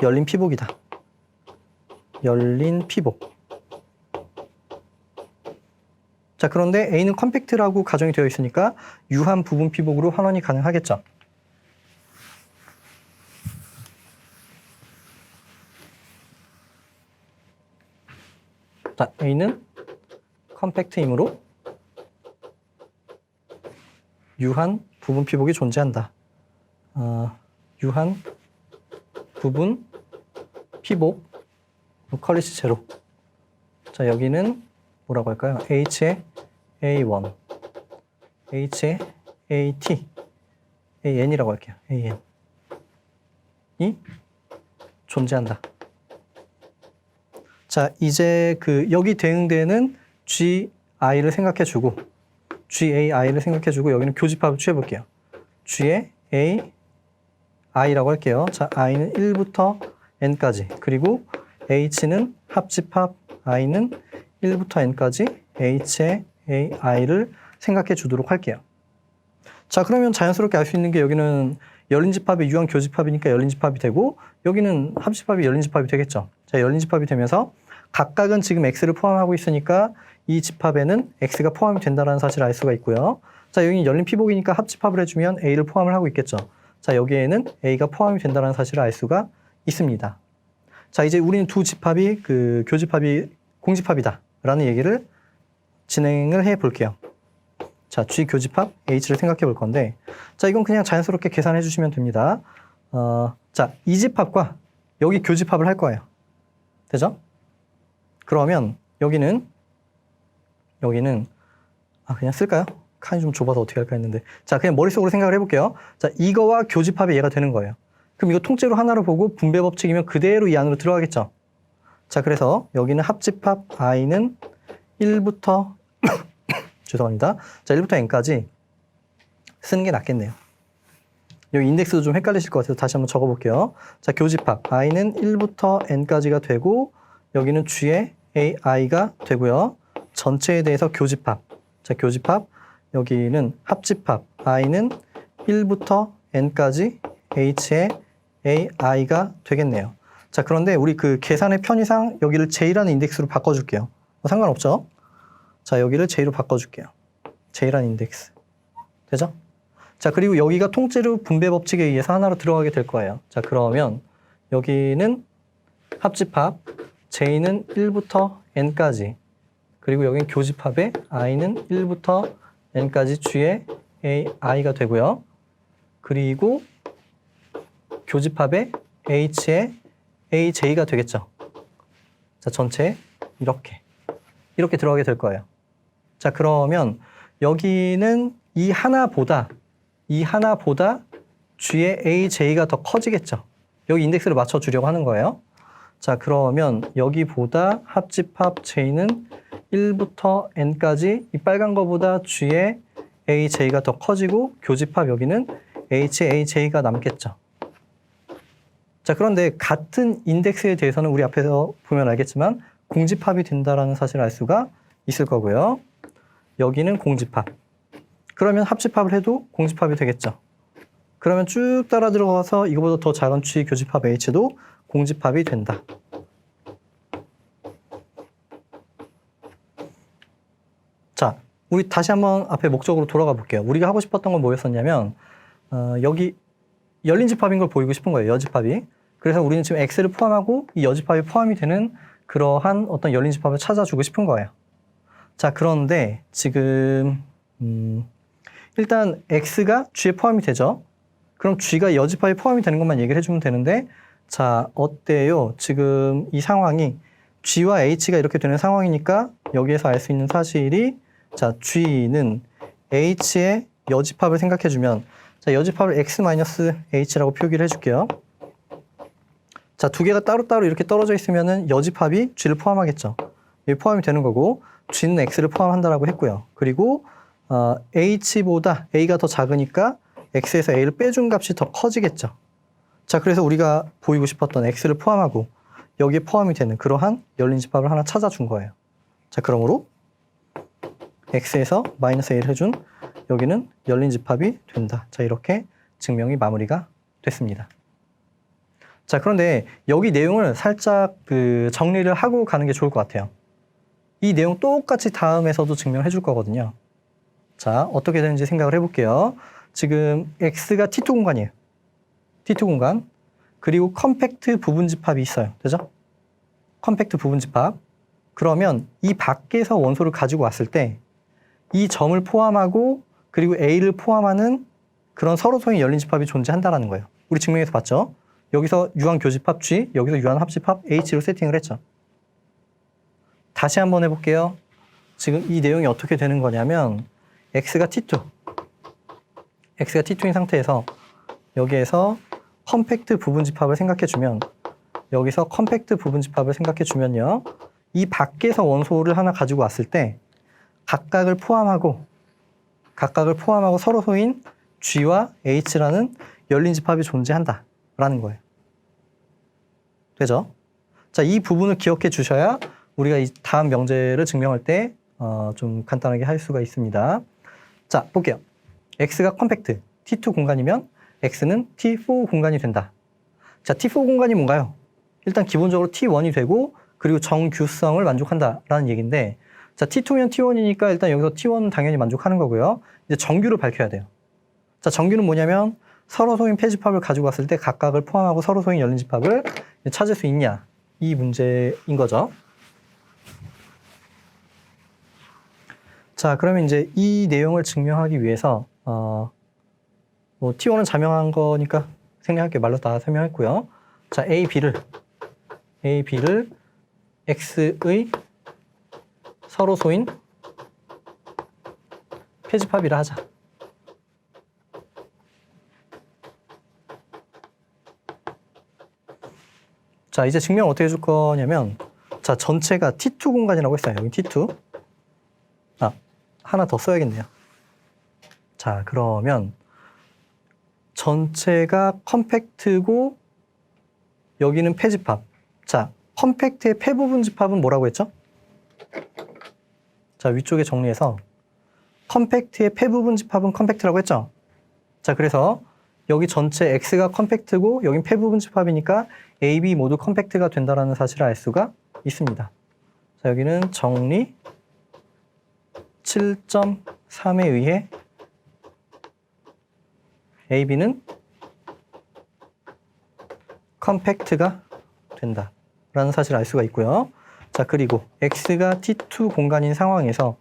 열린 피복이다. 열린 피복. 자, 그런데 A는 컴팩트라고 가정이 되어 있으니까 유한 부분 피복으로 환원이 가능하겠죠. 자, A는 컴팩트이므로 유한 부분 피복이 존재한다. 유한 부분 피복 컬리시 제로. 자, 여기는 뭐라고 할까요? H의 A1, H의 AT, AN이라고 할게요. AN이 존재한다. 자, 이제 그 여기 대응되는 GI를 생각해주고 GAI를 생각해주고 여기는 교집합을 취해볼게요. G의 AI라고 할게요. 자, I는 1부터 N까지 그리고 H는 합집합 I는 1부터 N까지 H의 AI를 생각해 주도록 할게요. 자, 그러면 자연스럽게 알 수 있는 게 여기는 열린 집합이 유한 교집합이니까 열린 집합이 되고 여기는 합집합이 열린 집합이 되겠죠. 자, 열린 집합이 되면서 각각은 지금 X를 포함하고 있으니까 이 집합에는 x가 포함이 된다는 사실을 알 수가 있고요. 자, 여기 열린 피복이니까 합집합을 해주면 a를 포함을 하고 있겠죠. 자, 여기에는 a가 포함이 된다는 사실을 알 수가 있습니다. 자, 이제 우리는 두 집합이 교집합이 공집합이다 라는 얘기를 진행을 해 볼게요. 자, G 교집합 H를 생각해 볼 건데, 자, 이건 그냥 자연스럽게 계산해 주시면 됩니다. 자, 이 집합과 여기 교집합을 할 거예요. 되죠? 그러면 여기는 그냥 쓸까요? 칸이 좀 좁아서 어떻게 할까 했는데, 자, 그냥 머릿속으로 생각을 해볼게요. 자, 이거와 교집합이 얘가 되는 거예요. 그럼 이거 통째로 하나로 보고 분배 법칙이면 그대로 이 안으로 들어가겠죠. 자, 그래서 여기는 합집합 i는 1부터 죄송합니다. 자, 1부터 n까지 쓰는 게 낫겠네요. 여기 인덱스도 좀 헷갈리실 것 같아서 다시 한번 적어볼게요. 자, 교집합 i는 1부터 n까지가 되고 여기는 g의 ai가 되고요. 전체에 대해서 교집합. 자, 교집합 여기는 합집합 i는 1부터 n까지 h의 ai가 되겠네요. 자, 그런데 우리 그 계산의 편의상 여기를 j라는 인덱스로 바꿔줄게요. 상관없죠? 자, 여기를 j로 바꿔줄게요. j라는 인덱스. 되죠? 자, 그리고 여기가 통째로 분배 법칙에 의해서 하나로 들어가게 될 거예요. 자, 그러면 여기는 합집합 j는 1부터 n까지, 그리고 여기는 교집합의 i는 1부터 n까지 g의 ai가 되고요. 그리고 교집합의 h의 aj가 되겠죠. 자, 전체 이렇게 들어가게 될 거예요. 자, 그러면 여기는 이 하나보다 g의 aj가 더 커지겠죠. 여기 인덱스를 맞춰주려고 하는 거예요. 자, 그러면 여기보다 합집합 j는 1부터 n까지 이 빨간 거보다 g의 aj가 더 커지고 교집합 여기는 h의 aj가 남겠죠. 자, 그런데 같은 인덱스에 대해서는 우리 앞에서 보면 알겠지만 공집합이 된다는 사실을 알 수가 있을 거고요. 여기는 공집합. 그러면 합집합을 해도 공집합이 되겠죠. 그러면 쭉 따라 들어가서 이거보다 더 작은 G 교집합 H도 공집합이 된다. 자, 우리 다시 한번 앞에 목적으로 돌아가 볼게요. 우리가 하고 싶었던 건 뭐였었냐면 여기 열린 집합인 걸 보이고 싶은 거예요. 여집합이. 그래서 우리는 지금 X를 포함하고 이 여집합이 포함이 되는 그러한 어떤 열린 집합을 찾아주고 싶은 거예요. 자, 그런데 지금 일단 X가 G에 포함이 되죠. 그럼 G가 여집합에 포함이 되는 것만 얘기를 해주면 되는데, 자, 어때요? 지금 이 상황이 G와 H가 이렇게 되는 상황이니까 여기에서 알 수 있는 사실이, 자, G는 H의 여집합을 생각해주면, 자, 여집합을 X-H라고 표기를 해줄게요. 자, 두 개가 따로따로 이렇게 떨어져 있으면은 여집합이 G를 포함하겠죠. 여기 포함이 되는 거고, G는 X를 포함한다라고 했고요. 그리고 H보다 A가 더 작으니까 X에서 A를 빼준 값이 더 커지겠죠. 자, 그래서 우리가 보이고 싶었던 X를 포함하고 여기에 포함이 되는 그러한 열린 집합을 하나 찾아준 거예요. 자, 그러므로 X에서 마이너스 A를 해준 여기는 열린 집합이 된다. 자, 이렇게 증명이 마무리가 됐습니다. 자, 그런데 여기 내용을 살짝 정리를 하고 가는 게 좋을 것 같아요. 이 내용 똑같이 다음에서도 증명해 줄 거거든요. 자, 어떻게 되는지 생각을 해볼게요. 지금 X가 T2 공간이에요. T2 공간. 그리고 컴팩트 부분집합이 있어요. 되죠? 컴팩트 부분집합. 그러면 이 밖에서 원소를 가지고 왔을 때 이 점을 포함하고 그리고 A를 포함하는 그런 서로소인 열린 집합이 존재한다는 거예요. 우리 증명해서 봤죠? 여기서 유한 교집합 G, 여기서 유한 합집합 H로 세팅을 했죠. 다시 한번 해볼게요. 지금 이 내용이 어떻게 되는 거냐면 X가 T2인 상태에서 여기에서 컴팩트 부분집합을 생각해주면, 여기서 컴팩트 부분집합을 생각해주면요, 이 밖에서 원소를 하나 가지고 왔을 때 각각을 포함하고 서로소인 G와 H라는 열린 집합이 존재한다라는 거예요. 되죠? 자, 이 부분을 기억해 주셔야 우리가 이 다음 명제를 증명할 때 좀 간단하게 할 수가 있습니다. 자, 볼게요. X가 컴팩트 T2 공간이면 X는 T4 공간이 된다. 자, T4 공간이 뭔가요? 일단 기본적으로 T1이 되고 그리고 정규성을 만족한다라는 얘기인데, 자, T2면 T1이니까 일단 여기서 T1은 당연히 만족하는 거고요. 이제 정규를 밝혀야 돼요. 자, 정규는 뭐냐면 서로 소인 폐집합을 가지고 왔을 때 각각을 포함하고 서로 소인 열린 집합을 찾을 수 있냐, 이 문제인 거죠. 자, 그러면 이제 이 내용을 증명하기 위해서 뭐 T1은 자명한 거니까 생략할게, 말로 다 설명했고요. 자, A, B를 X의 서로 소인 폐집합이라 하자. 자, 이제 증명 어떻게 해줄 거냐면, 자, 전체가 T2 공간이라고 했어요. 여기 T2. 하나 더 써야겠네요. 자, 그러면 전체가 컴팩트고 여기는 폐집합. 자, 컴팩트의 폐부분 집합은 뭐라고 했죠? 자, 위쪽에 정리해서 컴팩트의 폐부분 집합은 컴팩트라고 했죠? 자, 그래서 여기 전체 X가 컴팩트고 여긴 폐부분 집합이니까 A, B 모두 컴팩트가 된다는 사실을 알 수가 있습니다. 자, 여기는 정리 7.3에 의해 A, B는 컴팩트가 된다 라는 사실을 알 수가 있고요. 자, 그리고 X가 T2 공간인 상황에서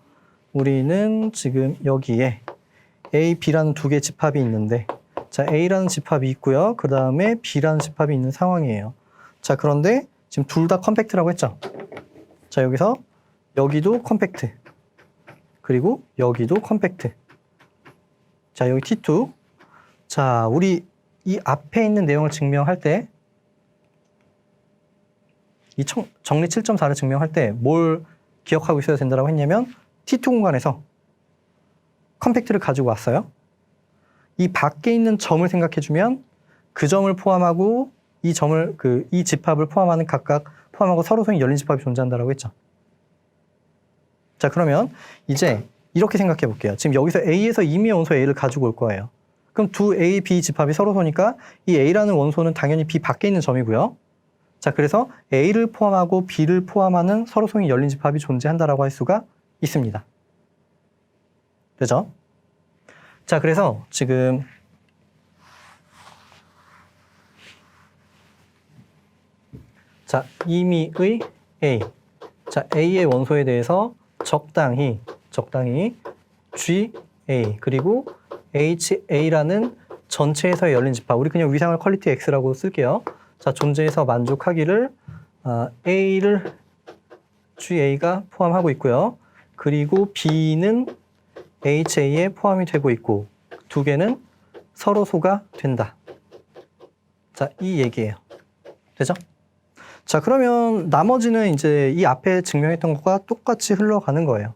우리는 지금 여기에 A, B라는 두 개의 집합이 있는데, 자, A라는 집합이 있고요. 그 다음에 B라는 집합이 있는 상황이에요. 자, 그런데 지금 둘 다 컴팩트라고 했죠. 자, 여기서 여기도 컴팩트, 그리고 여기도 컴팩트. 자, 여기 T2. 자, 우리 이 앞에 있는 내용을 증명할 때, 이 정리 7.4를 증명할 때 뭘 기억하고 있어야 된다고 했냐면, T2 공간에서 컴팩트를 가지고 왔어요. 이 밖에 있는 점을 생각해주면 그 점을 포함하고 이 점을, 이 집합을 포함하는 각각 포함하고 서로 소인 열린 집합이 존재한다고 했죠. 자, 그러면 이제 이렇게 생각해 볼게요. 지금 여기서 A에서 임의의 원소 A를 가지고 올 거예요. 그럼 두 A, B 집합이 서로 소니까 이 A라는 원소는 당연히 B 밖에 있는 점이고요. 자, 그래서 A를 포함하고 B를 포함하는 서로 소인 열린 집합이 존재한다라고 할 수가 있습니다. 되죠? 자, 그래서 지금 자, 임의의 A. 자, A의 원소에 대해서 적당히 GA 그리고 HA라는 전체에서의 열린 집합, 우리 그냥 위상을 퀄리티 X라고 쓸게요. 자, 존재해서 만족하기를 A를 GA가 포함하고 있고요. 그리고 B는 HA에 포함이 되고 있고 두 개는 서로 소가 된다. 자, 이 얘기예요. 되죠? 자, 그러면 나머지는 이제 이 앞에 증명했던 것과 똑같이 흘러가는 거예요.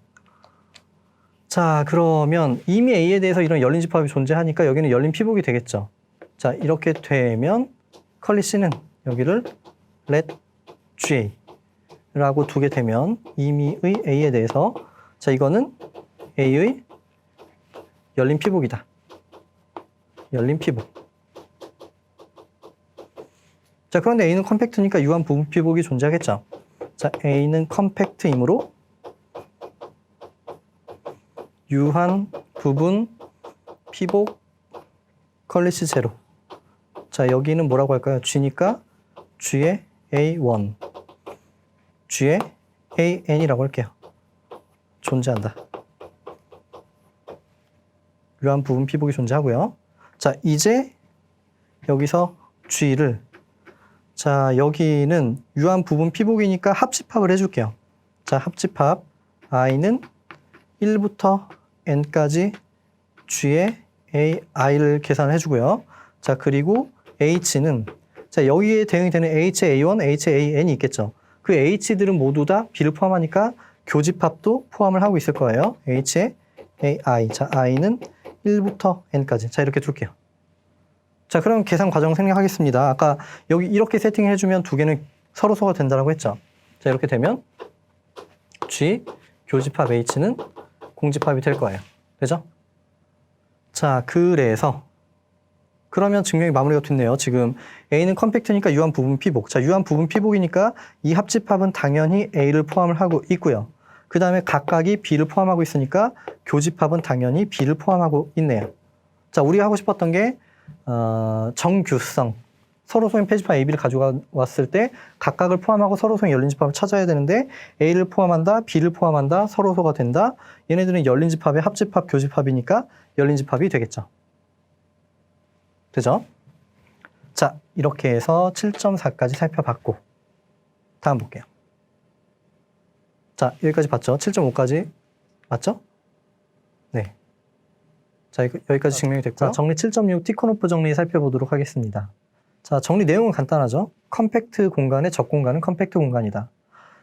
자, 그러면 이미 A에 대해서 이런 열린 집합이 존재하니까 여기는 열린 피복이 되겠죠. 자, 이렇게 되면 컬리 C는 여기를 let GA라고 두게 되면 임의의 A에 대해서, 자, 이거는 A의 열린 피복이다. 열린 피복. 자, 그런데 A는 컴팩트니까 유한 부분 피복이 존재하겠죠. 자, A는 컴팩트이므로 유한 부분 피복 컬리시 제로. 자, 여기는 뭐라고 할까요? G니까 G의 A1, G의 AN이라고 할게요. 존재한다. 유한 부분 피복이 존재하고요. 자, 이제 여기서 G를, 자, 여기는 유한 부분 피복이니까 합집합을 해줄게요. 자, 합집합 I는 1부터 N까지 G의 AI를 계산을 해주고요. 자, 그리고 H는, 자, 여기에 대응이 되는 HA1, HAN이 있겠죠. 그 H들은 모두 다 B를 포함하니까 교집합도 포함을 하고 있을 거예요. HAI. 자, I는 1부터 N까지. 자, 이렇게 둘게요. 자, 그럼 계산 과정 생략하겠습니다. 아까 여기 이렇게 세팅해 주면 두 개는 서로 소가 된다고 했죠. 자, 이렇게 되면 G 교집합 H는 공집합이 될 거예요. 되죠? 자, 그래서 그러면 증명이 마무리가 됐네요. 지금 A는 컴팩트니까 유한 부분 피복. 자, 유한 부분 피복이니까 이 합집합은 당연히 A를 포함을 하고 있고요. 그 다음에 각각이 B를 포함하고 있으니까 교집합은 당연히 B를 포함하고 있네요. 자, 우리가 하고 싶었던 게 정규성, 서로소인 폐집합 AB를 가져왔을 때 각각을 포함하고 서로소인 열린 집합을 찾아야 되는데 A를 포함한다, B를 포함한다, 서로소가 된다. 얘네들은 열린 집합의 합집합, 교집합이니까 열린 집합이 되겠죠. 되죠? 자, 이렇게 해서 7.4까지 살펴봤고 다음 볼게요. 자, 여기까지 봤죠? 7.5까지 맞죠? 네. 자, 여기까지 증명이 됐고요. 자, 정리 7.6 티코노프 정리 살펴보도록 하겠습니다. 자, 정리 내용은 간단하죠? 컴팩트 공간의 적 공간은 컴팩트 공간이다.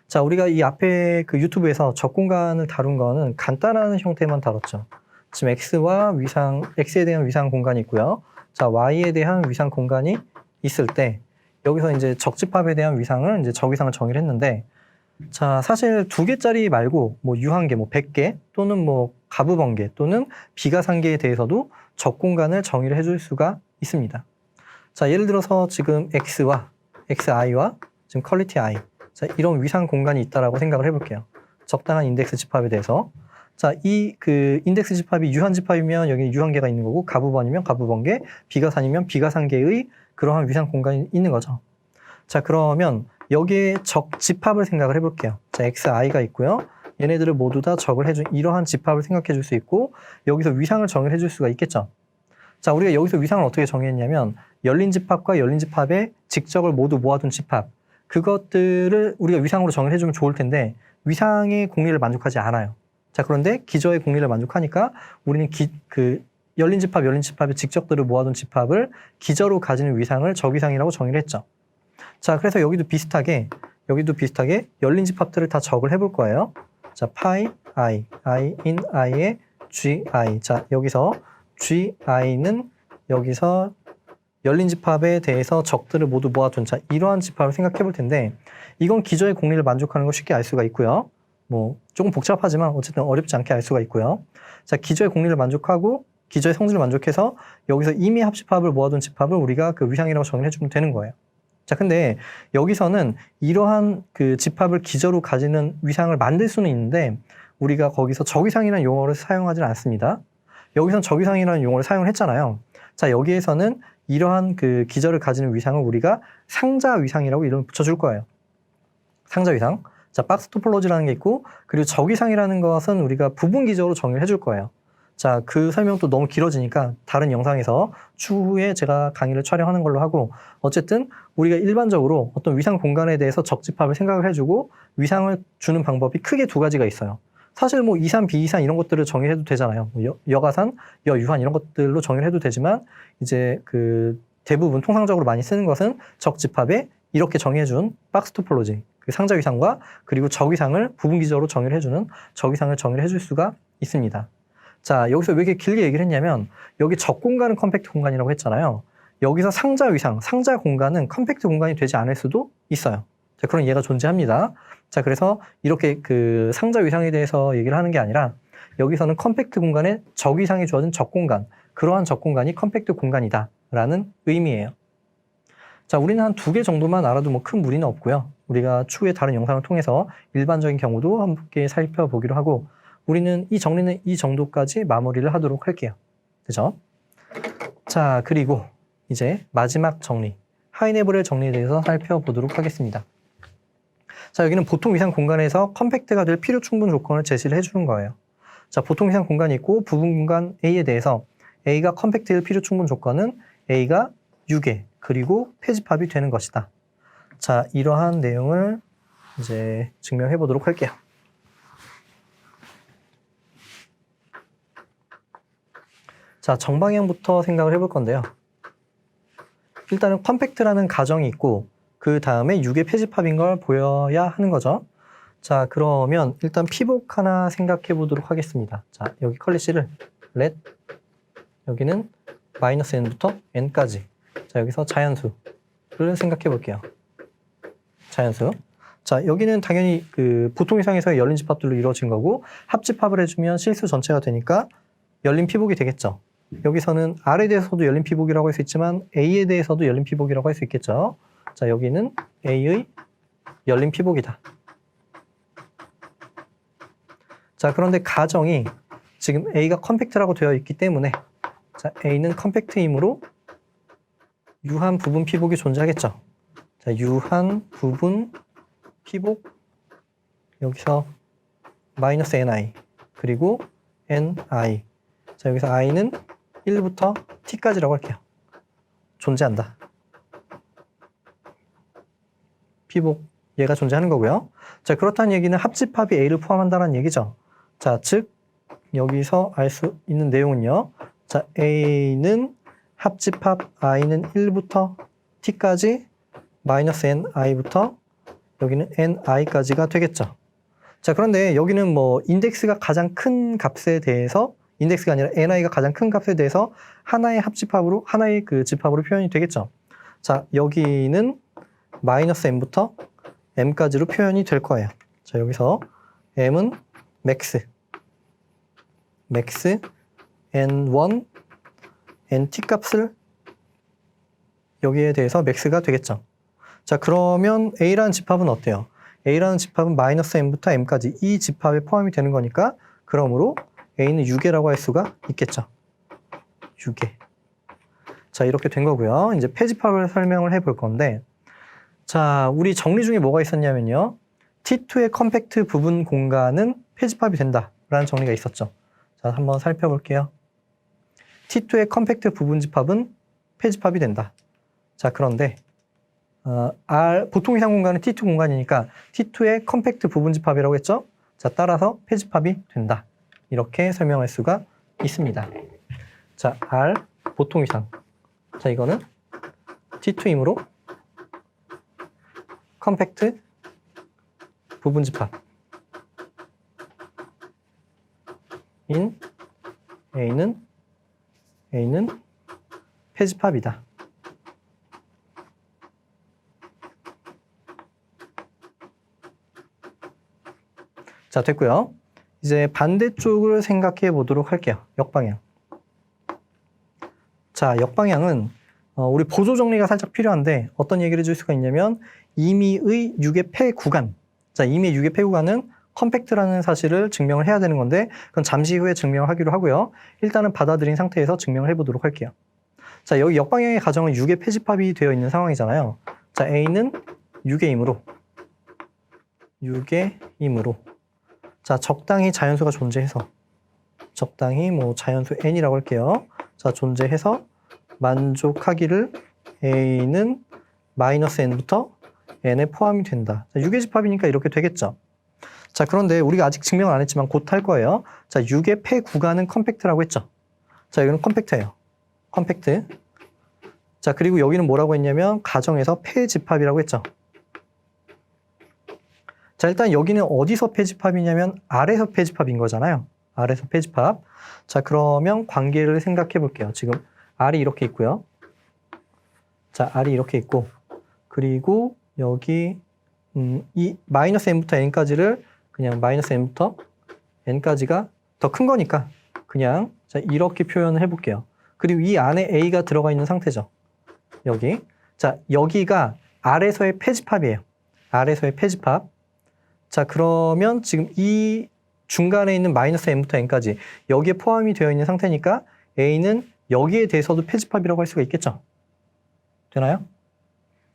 자, 우리가 이 앞에 그 유튜브에서 적 공간을 다룬 거는 간단한 형태만 다뤘죠. 지금 X에 대한 위상 공간이 있고요. 자, Y에 대한 위상 공간이 있을 때 여기서 이제 적집합에 대한 위상을 이제 적위상을 정의를 했는데 자, 사실 2개짜리 말고 뭐 유한계, 뭐 100개 또는 뭐 가부번개 또는 비가상계에 대해서도 적 공간을 정의를 해줄 수가 있습니다. 자, 예를 들어서 지금 XI와 지금 퀄리티 I. 자, 이런 위상 공간이 있다라고 생각을 해볼게요. 적당한 인덱스 집합에 대해서. 자, 이 그 인덱스 집합이 유한 집합이면 여기 유한계가 있는 거고 가부번이면 가부번개, 비가산이면 비가상계의 그러한 위상 공간이 있는 거죠. 자, 그러면 여기에 적 집합을 생각을 해볼게요. 자, XI가 있고요. 얘네들을 모두 다 적을 해준 이러한 집합을 생각해 줄 수 있고 여기서 위상을 정의를 해줄 수가 있겠죠. 자, 우리가 여기서 위상을 어떻게 정의했냐면 열린 집합과 열린 집합의 직적을 모두 모아둔 집합 그것들을 우리가 위상으로 정의를 해주면 좋을 텐데 위상의 공리를 만족하지 않아요. 자, 그런데 기저의 공리를 만족하니까 우리는 열린 집합의 직적들을 모아둔 집합을 기저로 가지는 위상을 적위상이라고 정의를 했죠. 자, 그래서 여기도 비슷하게 열린 집합들을 다 적을 해볼 거예요. 자, 파이 I in I의 GI. 자, 여기서 GI는 여기서 열린 집합에 대해서 적들을 모두 모아둔 자, 이러한 집합을 생각해 볼 텐데 이건 기저의 공리를 만족하는 걸 쉽게 알 수가 있고요. 뭐 조금 복잡하지만 어쨌든 어렵지 않게 알 수가 있고요. 자, 기저의 공리를 만족하고 기저의 성질을 만족해서 여기서 이미 합집합을 모아둔 집합을 우리가 그 위상이라고 정의를 해주면 되는 거예요. 자, 근데 여기서는 이러한 그 집합을 기저로 가지는 위상을 만들 수는 있는데 우리가 거기서 적위상이라는 용어를 사용하지는 않습니다. 여기서는 적위상이라는 용어를 사용을 했잖아요. 자, 여기에서는 이러한 그 기저를 가지는 위상을 우리가 상자 위상이라고 이름을 붙여줄 거예요. 상자 위상. 자, 박스 토폴로지라는 게 있고 그리고 적위상이라는 것은 우리가 부분 기저로 정의를 해줄 거예요. 자, 그 설명도 너무 길어지니까 다른 영상에서 추후에 제가 강의를 촬영하는 걸로 하고 어쨌든 우리가 일반적으로 어떤 위상 공간에 대해서 적집합을 생각을 해주고 위상을 주는 방법이 크게 2가지가 있어요. 사실 뭐 이산, 비이산 이런 것들을 정의해도 되잖아요. 여가산, 여유한 이런 것들로 정의를 해도 되지만 이제 그 대부분 통상적으로 많이 쓰는 것은 적집합에 이렇게 정의해준 박스 토폴로지, 그 상자 위상과 그리고 적위상을 부분 기저로 정의를 해주는 적위상을 정의를 해줄 수가 있습니다. 자, 여기서 왜 이렇게 길게 얘기를 했냐면 여기 적 공간은 컴팩트 공간이라고 했잖아요. 여기서 상자 위상, 상자 공간은 컴팩트 공간이 되지 않을 수도 있어요. 자, 그런 예가 존재합니다. 자, 그래서 이렇게 그 상자 위상에 대해서 얘기를 하는 게 아니라 여기서는 컴팩트 공간에 적위상이 주어진 적 공간, 그러한 적 공간이 컴팩트 공간이다 라는 의미예요. 자, 우리는 한 2개 정도만 알아도 뭐 큰 무리는 없고요. 우리가 추후에 다른 영상을 통해서 일반적인 경우도 함께 살펴보기로 하고 우리는 이 정리는 이 정도까지 마무리를 하도록 할게요. 그죠? 자, 그리고 이제 마지막 정리, 하이네버렐 정리에 대해서 살펴보도록 하겠습니다. 자, 여기는 보통 위상 공간에서 컴팩트가 될 필요 충분 조건을 제시를 해주는 거예요. 자, 보통 위상 공간이 있고 부분 공간 A에 대해서 A가 컴팩트일 필요 충분 조건은 A가 유계 그리고 폐집합이 되는 것이다. 자, 이러한 내용을 이제 증명해 보도록 할게요. 자, 정방향부터 생각을 해볼 건데요. 일단은 컴팩트라는 가정이 있고 그 다음에 6의 폐집합인 걸 보여야 하는 거죠. 자, 그러면 일단 피복 하나 생각해 보도록 하겠습니다. 자, 여기 컬리시를 let 여기는 마이너스 n부터 n까지. 자, 여기서 자연수를 생각해 볼게요. 자연수. 자, 여기는 당연히 그 보통 위상에서의 열린 집합들로 이루어진 거고 합집합을 해주면 실수 전체가 되니까 열린 피복이 되겠죠. 여기서는 R에 대해서도 열린 피복이라고 할 수 있지만 A에 대해서도 열린 피복이라고 할 수 있겠죠. 자, 여기는 A의 열린 피복이다. 자, 그런데 가정이 지금 A가 컴팩트라고 되어 있기 때문에 자, A는 컴팩트이므로 유한 부분 피복이 존재하겠죠. 자, 유한 부분 피복 여기서 마이너스 ni 그리고 ni. 자, 여기서 i는 1부터 t까지라고 할게요. 존재한다. 피복 얘가 존재하는 거고요. 자, 그렇다는 얘기는 합집합이 a를 포함한다는 얘기죠. 자, 즉 여기서 알 수 있는 내용은요. 자, a는 합집합 i는 1부터 t까지 마이너스 ni부터 여기는 ni까지가 되겠죠. 자, 그런데 여기는 뭐 인덱스가 가장 큰 값에 대해서 인덱스가 아니라 ni가 가장 큰 값에 대해서 하나의 합집합으로 하나의 그 집합으로 표현이 되겠죠. 자, 여기는 마이너스 m부터 m까지로 표현이 될 거예요. 자, 여기서 m은 max n1 nt 값을 여기에 대해서 max가 되겠죠. 자, 그러면 a라는 집합은 어때요? a라는 집합은 마이너스 m부터 m까지 이 집합에 포함이 되는 거니까 그러므로 a는 6개라고 할 수가 있겠죠. 6개. 자, 이렇게 된 거고요. 이제 폐집합을 설명을 해볼 건데 자, 우리 정리 중에 뭐가 있었냐면요. T2의 컴팩트 부분 공간은 폐집합이 된다 라는 정리가 있었죠. 자, 한번 살펴볼게요. T2의 컴팩트 부분 집합은 폐집합이 된다. 자, 그런데 보통 이상 공간은 T2 공간이니까 T2의 컴팩트 부분 집합이라고 했죠? 자, 따라서 폐집합이 된다. 이렇게 설명할 수가 있습니다. 자, R 보통 이상. 자, 이거는 T2이므로 컴팩트 부분 집합 인 A는 폐집합이다. 자, 됐고요. 이제 반대쪽을 생각해 보도록 할게요. 역방향. 자, 역방향은 우리 보조 정리가 살짝 필요한데 어떤 얘기를 해줄 수가 있냐면 임의의 6의 폐 구간. 자, 임의의 6의 폐 구간은 컴팩트라는 사실을 증명을 해야 되는 건데 그건 잠시 후에 증명을 하기로 하고요. 일단은 받아들인 상태에서 증명을 해보도록 할게요. 자, 여기 역방향의 가정은 6의 폐집합이 되어 있는 상황이잖아요. 자, A는 6의이므로 자, 적당히 자연수가 존재해서 적당히 뭐 자연수 n이라고 할게요. 자, 존재해서 만족하기를 A는 마이너스 n부터 n에 포함이 된다. 자, 6의 집합이니까 이렇게 되겠죠. 자, 그런데 우리가 아직 증명을 안 했지만 곧 할 거예요. 자, 6의 폐 구간은 컴팩트라고 했죠. 자, 여기는 컴팩트예요. 컴팩트. 자, 그리고 여기는 뭐라고 했냐면 가정에서 폐 집합이라고 했죠. 자, 일단 여기는 어디서 폐집합이냐면 R에서 폐집합인 거잖아요. R에서 폐집합. 자, 그러면 관계를 생각해 볼게요. 지금 R이 이렇게 있고요. 자, R이 이렇게 있고 그리고 여기 이 마이너스 n부터 n까지를 그냥 마이너스 n부터 n까지가 더 큰 거니까 그냥 자, 이렇게 표현을 해볼게요. 그리고 이 안에 a가 들어가 있는 상태죠. 여기. 자, 여기가 R에서의 폐집합이에요. R에서의 폐집합. 자, 그러면 지금 이 중간에 있는 마이너스 n부터 n까지 여기에 포함이 되어 있는 상태니까 a는 여기에 대해서도 폐집합이라고 할 수가 있겠죠. 되나요?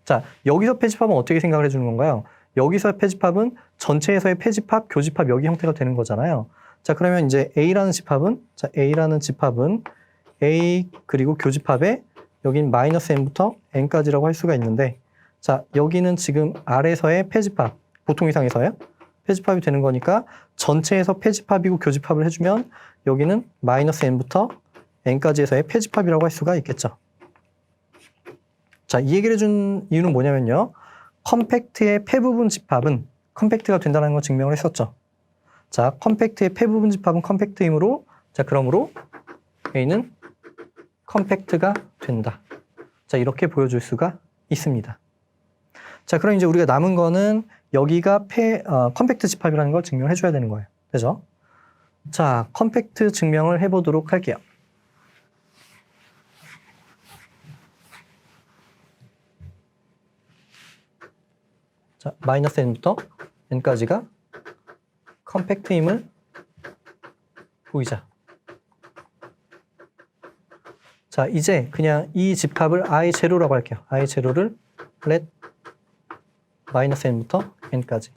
자, 여기서 폐집합은 어떻게 생각을 해주는 건가요? 여기서 폐집합은 전체에서의 폐집합, 교집합 여기 형태가 되는 거잖아요. 자, 그러면 이제 A라는 집합은 A 그리고 교집합에 여긴 마이너스 n부터 n까지라고 할 수가 있는데 자, 여기는 지금 R에서의 폐집합, 보통 이상에서요. 폐집합이 되는 거니까 전체에서 폐집합이고 교집합을 해주면 여기는 마이너스 n부터 n까지에서의 폐집합이라고 할 수가 있겠죠. 자, 이 얘기를 해준 이유는 뭐냐면요. 컴팩트의 폐부분 집합은 컴팩트가 된다는 걸 증명을 했었죠. 자, 컴팩트의 폐부분 집합은 컴팩트이므로 자, 그러므로 A는 컴팩트가 된다. 자, 이렇게 보여줄 수가 있습니다. 자, 그럼 이제 우리가 남은 거는 여기가 컴팩트 집합이라는 걸 증명을 해줘야 되는 거예요. 되죠? 자, 컴팩트 증명을 해보도록 할게요. 자, 마이너스 n부터 n까지가 컴팩트임을 보이자. 자, 이제 그냥 이 집합을 I0라고 할게요. I0를 let -n부터 n까지.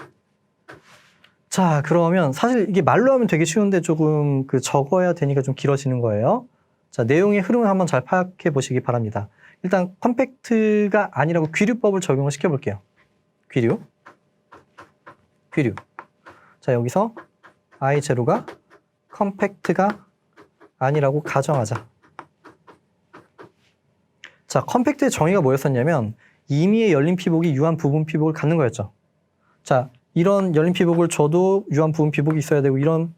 자, 그러면 사실 이게 말로 하면 되게 쉬운데 조금 적어야 되니까 좀 길어지는 거예요. 자, 내용의 흐름을 한번 잘 파악해 보시기 바랍니다. 일단 컴팩트가 아니라고 귀류법을 적용을 시켜 볼게요. 귀류. 자, 여기서 I0가 컴팩트가 아니라고 가정하자. 자, 컴팩트의 정의가 뭐였었냐면 임의의 열린 피복이 유한 부분 피복을 갖는 거였죠. 자, 이런 열린 피복을 줘도 유한 부분 피복이 있어야 되고, 이런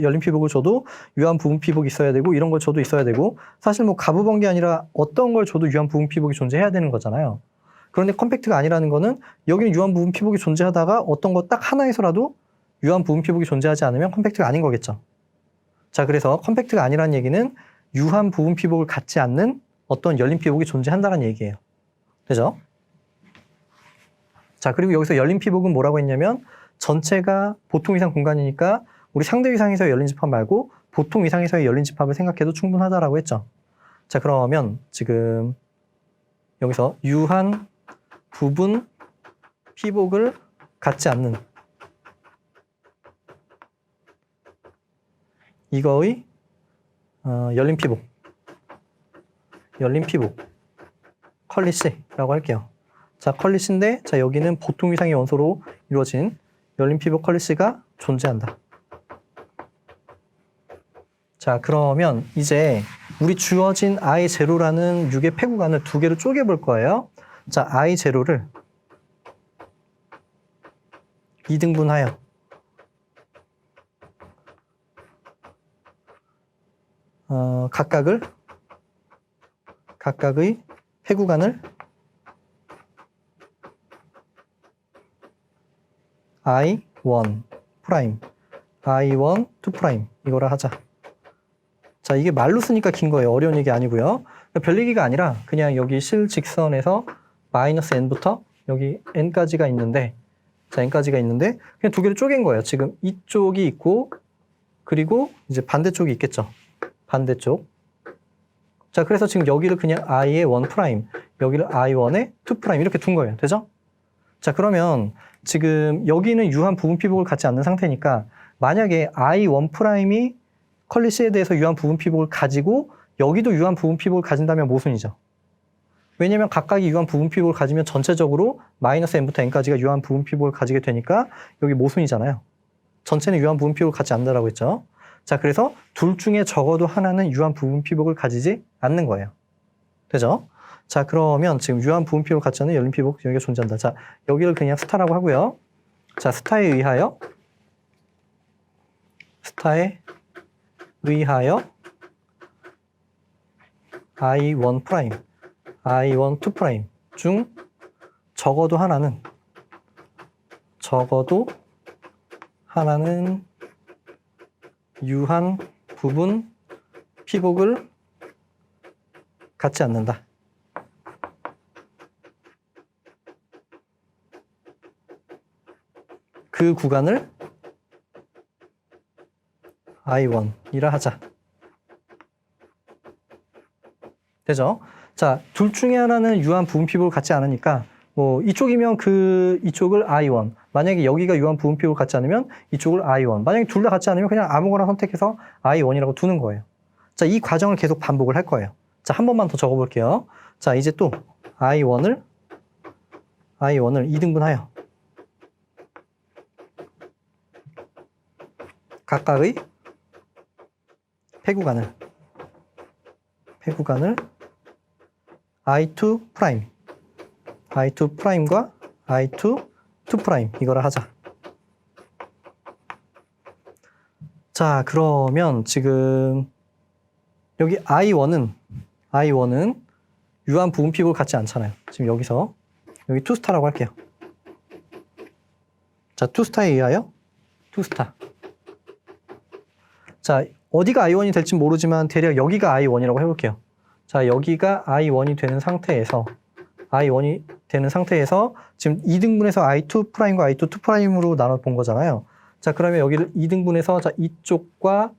열린 피복을 줘도 유한 부분 피복이 있어야 되고, 이런 걸 줘도 있어야 되고, 사실 뭐 가부번게 아니라 어떤 걸 줘도 유한 부분 피복이 존재해야 되는 거잖아요. 그런데 컴팩트가 아니라는 거는 여기는 유한 부분 피복이 존재하다가 어떤 거 딱 하나에서라도 유한 부분 피복이 존재하지 않으면 컴팩트가 아닌 거겠죠. 자, 그래서 컴팩트가 아니라는 얘기는 유한 부분 피복을 갖지 않는 어떤 열린 피복이 존재한다는 얘기예요. 되죠? 자, 그리고 여기서 열린 피복은 뭐라고 했냐면 전체가 보통 이상 공간이니까 우리 상대 위상에서의 열린 집합 말고 보통 위상에서의 열린 집합을 생각해도 충분하다라고 했죠. 자, 그러면 지금 여기서 유한 부분 피복을 갖지 않는 이거의 열린 피복 컬리시라고 할게요. 자, 컬리시인데, 자, 여기는 보통 위상의 원소로 이루어진 열린 피복 컬리시가 존재한다. 자, 그러면 이제 우리 주어진 I0라는 6의 폐구간을 두 개로 쪼개볼 거예요. 자, I0를 2등분하여 각각의 폐구간을 I1 프라임, I1, 2 프라임 이거라 하자. 자, 이게 말로 쓰니까 긴 거예요. 어려운 얘기 아니고요. 별 얘기가 아니라 그냥 여기 실직선에서 마이너스 n부터 여기 n까지가 있는데, 자, n까지가 있는데 그냥 두 개를 쪼갠 거예요. 지금 이쪽이 있고 그리고 이제 반대쪽이 있겠죠. 반대쪽. 자, 그래서 지금 여기를 그냥 i의 1 프라임, 여기를 i1의 2 프라임 이렇게 둔 거예요. 되죠? 자, 그러면 지금 여기는 유한 부분 피복을 갖지 않는 상태니까 만약에 i1 프라임이 컬리시에 대해서 유한 부분 피복을 가지고 여기도 유한 부분 피복을 가진다면 모순이죠. 왜냐면 각각이 유한 부분 피복을 가지면 전체적으로 마이너스 n부터 n까지가 유한 부분 피복을 가지게 되니까 여기 모순이잖아요. 전체는 유한 부분 피복을 갖지 않는다라고 했죠. 자, 그래서 둘 중에 적어도 하나는 유한 부분 피복을 가지지 않는 거예요. 되죠? 자, 그러면 지금 유한 부분 피복을 갖지 않는 열린 피복 여기가 존재한다. 자, 여기를 그냥 스타라고 하고요. 자, 스타에 의하여 I1 프라임, I1 2 프라임 중 적어도 하나는 유한 부분 피복을 갖지 않는다. 그 구간을 I1이라 하자. 되죠? 자, 둘 중에 하나는 유한 부분 피복을 갖지 않으니까 뭐 이쪽이면 이쪽을 I1, 만약에 여기가 유한 부분 피복을 갖지 않으면 이쪽을 I1, 만약에 둘 다 갖지 않으면 그냥 아무거나 선택해서 I1이라고 두는 거예요. 자, 이 과정을 계속 반복을 할 거예요. 자, 한 번만 더 적어볼게요. 자, 이제 또 I1을 2등분하여 각각의 폐구간을 I2 프라임, I2 프라임과 I2 2 프라임 이거를 하자. 자, 그러면 지금 여기 I1은 유한 부분 피복을 갖지 않잖아요. 지금 여기서 여기 2스타라고 할게요. 자, 2스타에 의하여 2스타. 자, 어디가 I1이 될지 모르지만 대략 여기가 I1이라고 해볼게요. 자, 여기가 I1이 되는 상태에서 지금 2등분해서 I2 프라임과 I2 2 프라임으로 나눠 본 거잖아요. 자, 그러면 여기를 2등분해서 자, 이쪽과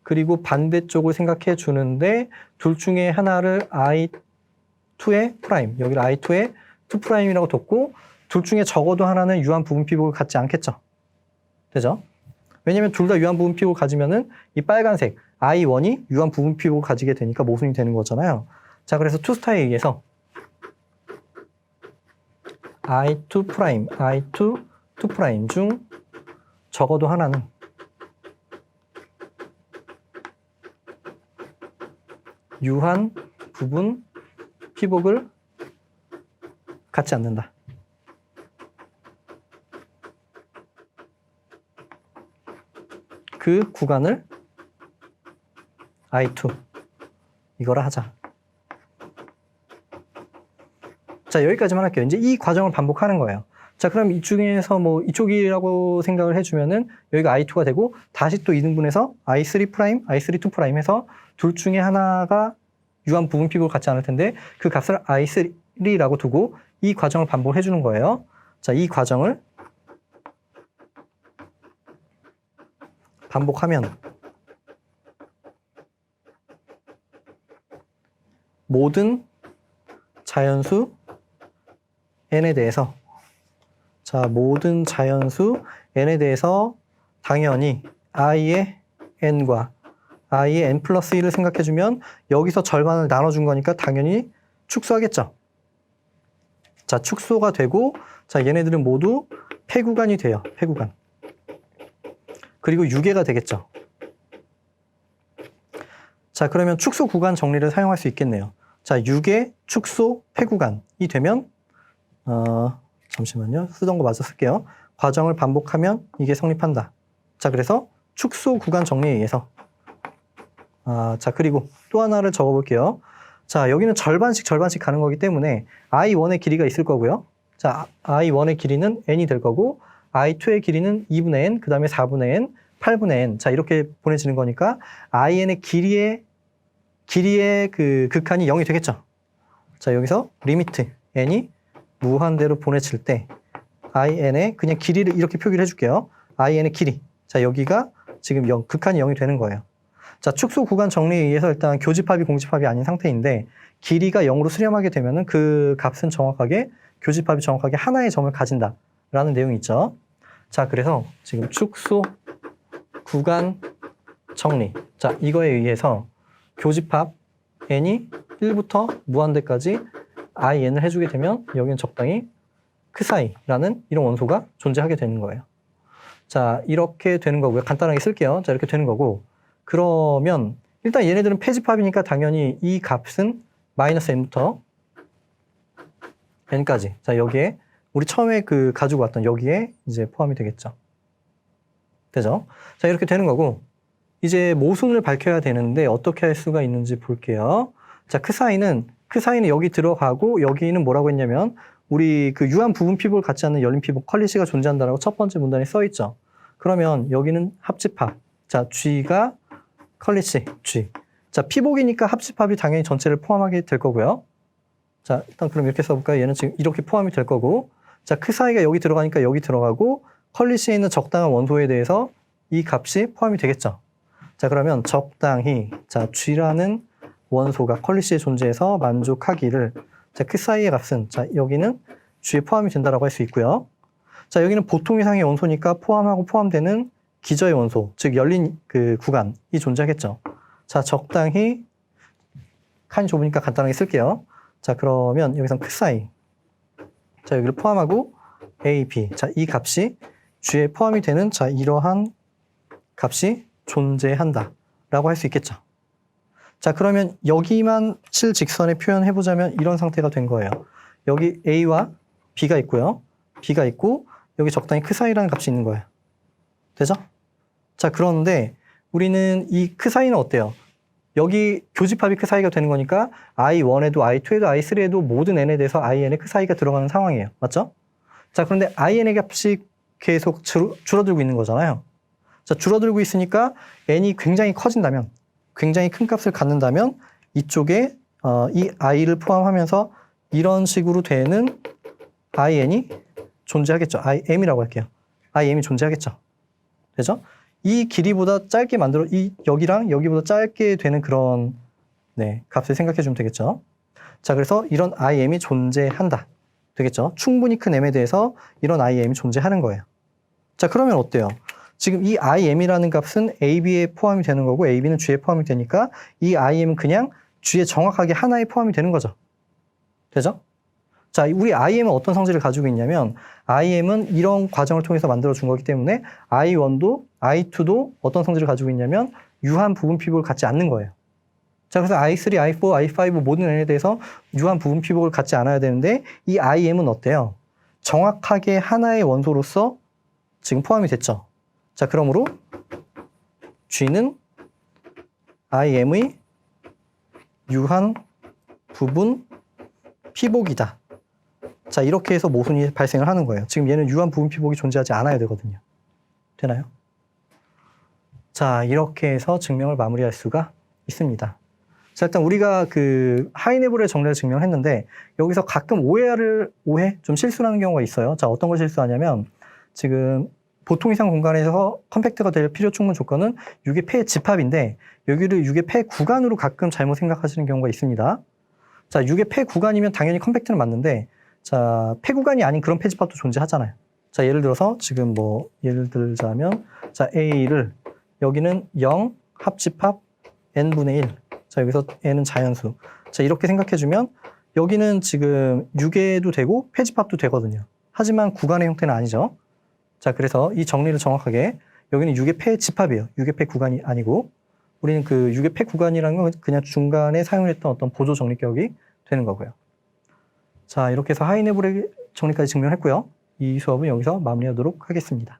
그리고 반대쪽을 생각해 주는데 둘 중에 하나를 I2의 프라임, 여기를 I2의 2 프라임이라고 뒀고 둘 중에 적어도 하나는 유한 부분 피복을 갖지 않겠죠. 되죠? 왜냐면 둘 다 유한 부분 피복을 가지면은 이 빨간색 I1이 유한 부분 피복을 가지게 되니까 모순이 되는 거잖아요. 자, 그래서 투스타에 의해서 I2 프라임, I2 2 프라임 중 적어도 하나는 유한 부분 피복을 갖지 않는다. 그 구간을 I2 이거라 하자. 자, 여기까지만 할게요. 이제 이 과정을 반복하는 거예요. 자, 그럼 이 중에서 뭐 이쪽이라고 생각을 해주면은 여기가 I2가 되고 다시 또 이등분해서 I3 프라임, I3 2 프라임 해서 둘 중에 하나가 유한 부분 피복을 갖지 않을 텐데 그 값을 I3라고 두고 이 과정을 반복해 주는 거예요. 자, 이 과정을 반복하면 모든 자연수 n에 대해서 모든 자연수 n에 대해서 당연히 i의 n과 i의 n 플러스 1을 생각해주면 여기서 절반을 나눠준 거니까 당연히 축소하겠죠. 자, 축소가 되고 자, 얘네들은 모두 폐구간이 돼요. 폐구간. 그리고 유계가 되겠죠. 자, 그러면 축소 구간 정리를 사용할 수 있겠네요. 자, 유계, 축소, 폐구간이 되면 잠시만요. 쓰던 거 마저 쓸게요. 과정을 반복하면 이게 성립한다. 자, 그래서 축소 구간 정리에 의해서 자, 그리고 또 하나를 적어볼게요. 자, 여기는 절반씩 가는 거기 때문에 I1의 길이가 있을 거고요. 자, I1의 길이는 n이 될 거고 I2의 길이는 2분의 n, 그 다음에 4분의 n, 8분의 n. 자, 이렇게 보내지는 거니까 IN의 길이의 그 극한이 0이 되겠죠. 자, 여기서 리미트 n이 무한대로 보내질 때 IN의 그냥 길이를 이렇게 표기를 해줄게요. IN의 길이. 자, 여기가 지금 극한이 0이 되는 거예요. 자, 축소 구간 정리에 의해서 일단 교집합이 공집합이 아닌 상태인데 길이가 0으로 수렴하게 되면은 그 값은 정확하게 교집합이 정확하게 하나의 점을 가진다라는 내용이 있죠. 자, 그래서 지금 축소 구간 정리. 자, 이거에 의해서 교집합 n이 1부터 무한대까지 IN을 해주게 되면 여기는 적당히 크사이라는 이런 원소가 존재하게 되는 거예요. 자, 이렇게 되는 거고요. 간단하게 쓸게요. 자, 이렇게 되는 거고 그러면 일단 얘네들은 폐집합이니까 당연히 이 값은 마이너스 n부터 n까지. 자, 여기에 우리 처음에 그 가지고 왔던 여기에 이제 포함이 되겠죠. 되죠? 자, 이렇게 되는 거고 이제 모순을 밝혀야 되는데 어떻게 할 수가 있는지 볼게요. 자, 크사이는 여기 들어가고 여기는 뭐라고 했냐면 우리 그 유한 부분 피복을 갖지 않는 열린 피복 컬리시가 존재한다라고 첫 번째 문단에 써 있죠. 그러면 여기는 합집합. 자, G가 컬리시 G. 자, 피복이니까 합집합이 당연히 전체를 포함하게 될 거고요. 자, 일단 그럼 이렇게 써볼까요? 얘는 지금 이렇게 포함이 될 거고 자, 크사이가 여기 들어가니까 여기 들어가고 컬리시에 있는 적당한 원소에 대해서 이 값이 포함이 되겠죠. 자, 그러면 적당히 자, G라는 원소가 컬리시에 존재해서 만족하기를 자, 크사이의 값은 자, 여기는 G에 포함이 된다라고 할 수 있고요. 자, 여기는 보통 이상의 원소니까 포함하고 포함되는 기저의 원소, 즉 열린 그 구간이 존재하겠죠. 자, 적당히 칸이 좁으니까 간단하게 쓸게요. 자, 그러면 여기선 크사이. 자, 여기를 포함하고 A, B. 자, 이 값이 G에 포함이 되는 자, 이러한 값이 존재한다 라고 할 수 있겠죠. 자, 그러면 여기만 실직선에 표현해 보자면 이런 상태가 된 거예요. 여기 A와 B가 있고요. B가 있고 여기 적당히 크사이라는 값이 있는 거예요. 되죠? 자, 그런데 우리는 이 크사이는 어때요? 여기 교집합이 크사이가 되는 거니까 I1에도 I2에도 I3에도 모든 n에 대해서 IN의 크사이가 들어가는 상황이에요. 맞죠? 자, 그런데 IN의 값이 계속 줄어들고 있는 거잖아요. 자, 줄어들고 있으니까 n이 굉장히 커진다면, 굉장히 큰 값을 갖는다면 이쪽에 이 i를 포함하면서 이런 식으로 되는 IN이 존재하겠죠. IM이라고 할게요. IM이 존재하겠죠. 되죠? 이 길이보다 짧게 만들어 여기랑 여기보다 짧게 되는 그런 값을 생각해 주면 되겠죠. 자, 그래서 이런 im이 존재한다. 되겠죠. 충분히 큰 m에 대해서 이런 im이 존재하는 거예요. 자, 그러면 어때요? 지금 이 im이라는 값은 ab에 포함이 되는 거고 ab는 g에 포함이 되니까 이 im은 그냥 g에 정확하게 하나에 포함이 되는 거죠. 되죠? 자, 우리 im은 어떤 성질을 가지고 있냐면 im은 이런 과정을 통해서 만들어 준 거기 때문에 i1도 i2도 어떤 성질을 가지고 있냐면 유한 부분 피복을 갖지 않는 거예요. 자, 그래서 i3, i4, i5 모든 n에 대해서 유한 부분 피복을 갖지 않아야 되는데 이 im은 어때요? 정확하게 하나의 원소로서 지금 포함이 됐죠. 자, 그러므로 g는 im의 유한 부분 피복이다. 자, 이렇게 해서 모순이 발생을 하는 거예요. 지금 얘는 유한 부분 피복이 존재하지 않아야 되거든요. 되나요? 자, 이렇게 해서 증명을 마무리할 수가 있습니다. 자, 일단 우리가 그 하이네볼의 정례를 증명했는데 여기서 가끔 좀 실수하는 경우가 있어요. 자, 어떤 걸 실수하냐면 지금 보통 이상 공간에서 컴팩트가 될 필요 충분 조건은 6의 폐의 집합인데 여기를 6의 폐 구간으로 가끔 잘못 생각하시는 경우가 있습니다. 자, 6의 폐 구간이면 당연히 컴팩트는 맞는데 자, 폐 구간이 아닌 그런 폐 집합도 존재하잖아요. 자, 예를 들어서 지금 예를 들자면 자, A를 여기는 0 합집합 n분의 1. 자, 여기서 n은 자연수. 자, 이렇게 생각해주면 여기는 지금 6에도 되고 폐 집합도 되거든요. 하지만 구간의 형태는 아니죠. 자, 그래서 이 정리를 정확하게 여기는 6의 폐 집합이에요. 6의 폐 구간이 아니고 우리는 그 6의 폐 구간이라는 건 그냥 중간에 사용했던 어떤 보조 정리격이 되는 거고요. 자, 이렇게 해서 하이네볼의 정리까지 증명했고요. 이 수업은 여기서 마무리하도록 하겠습니다.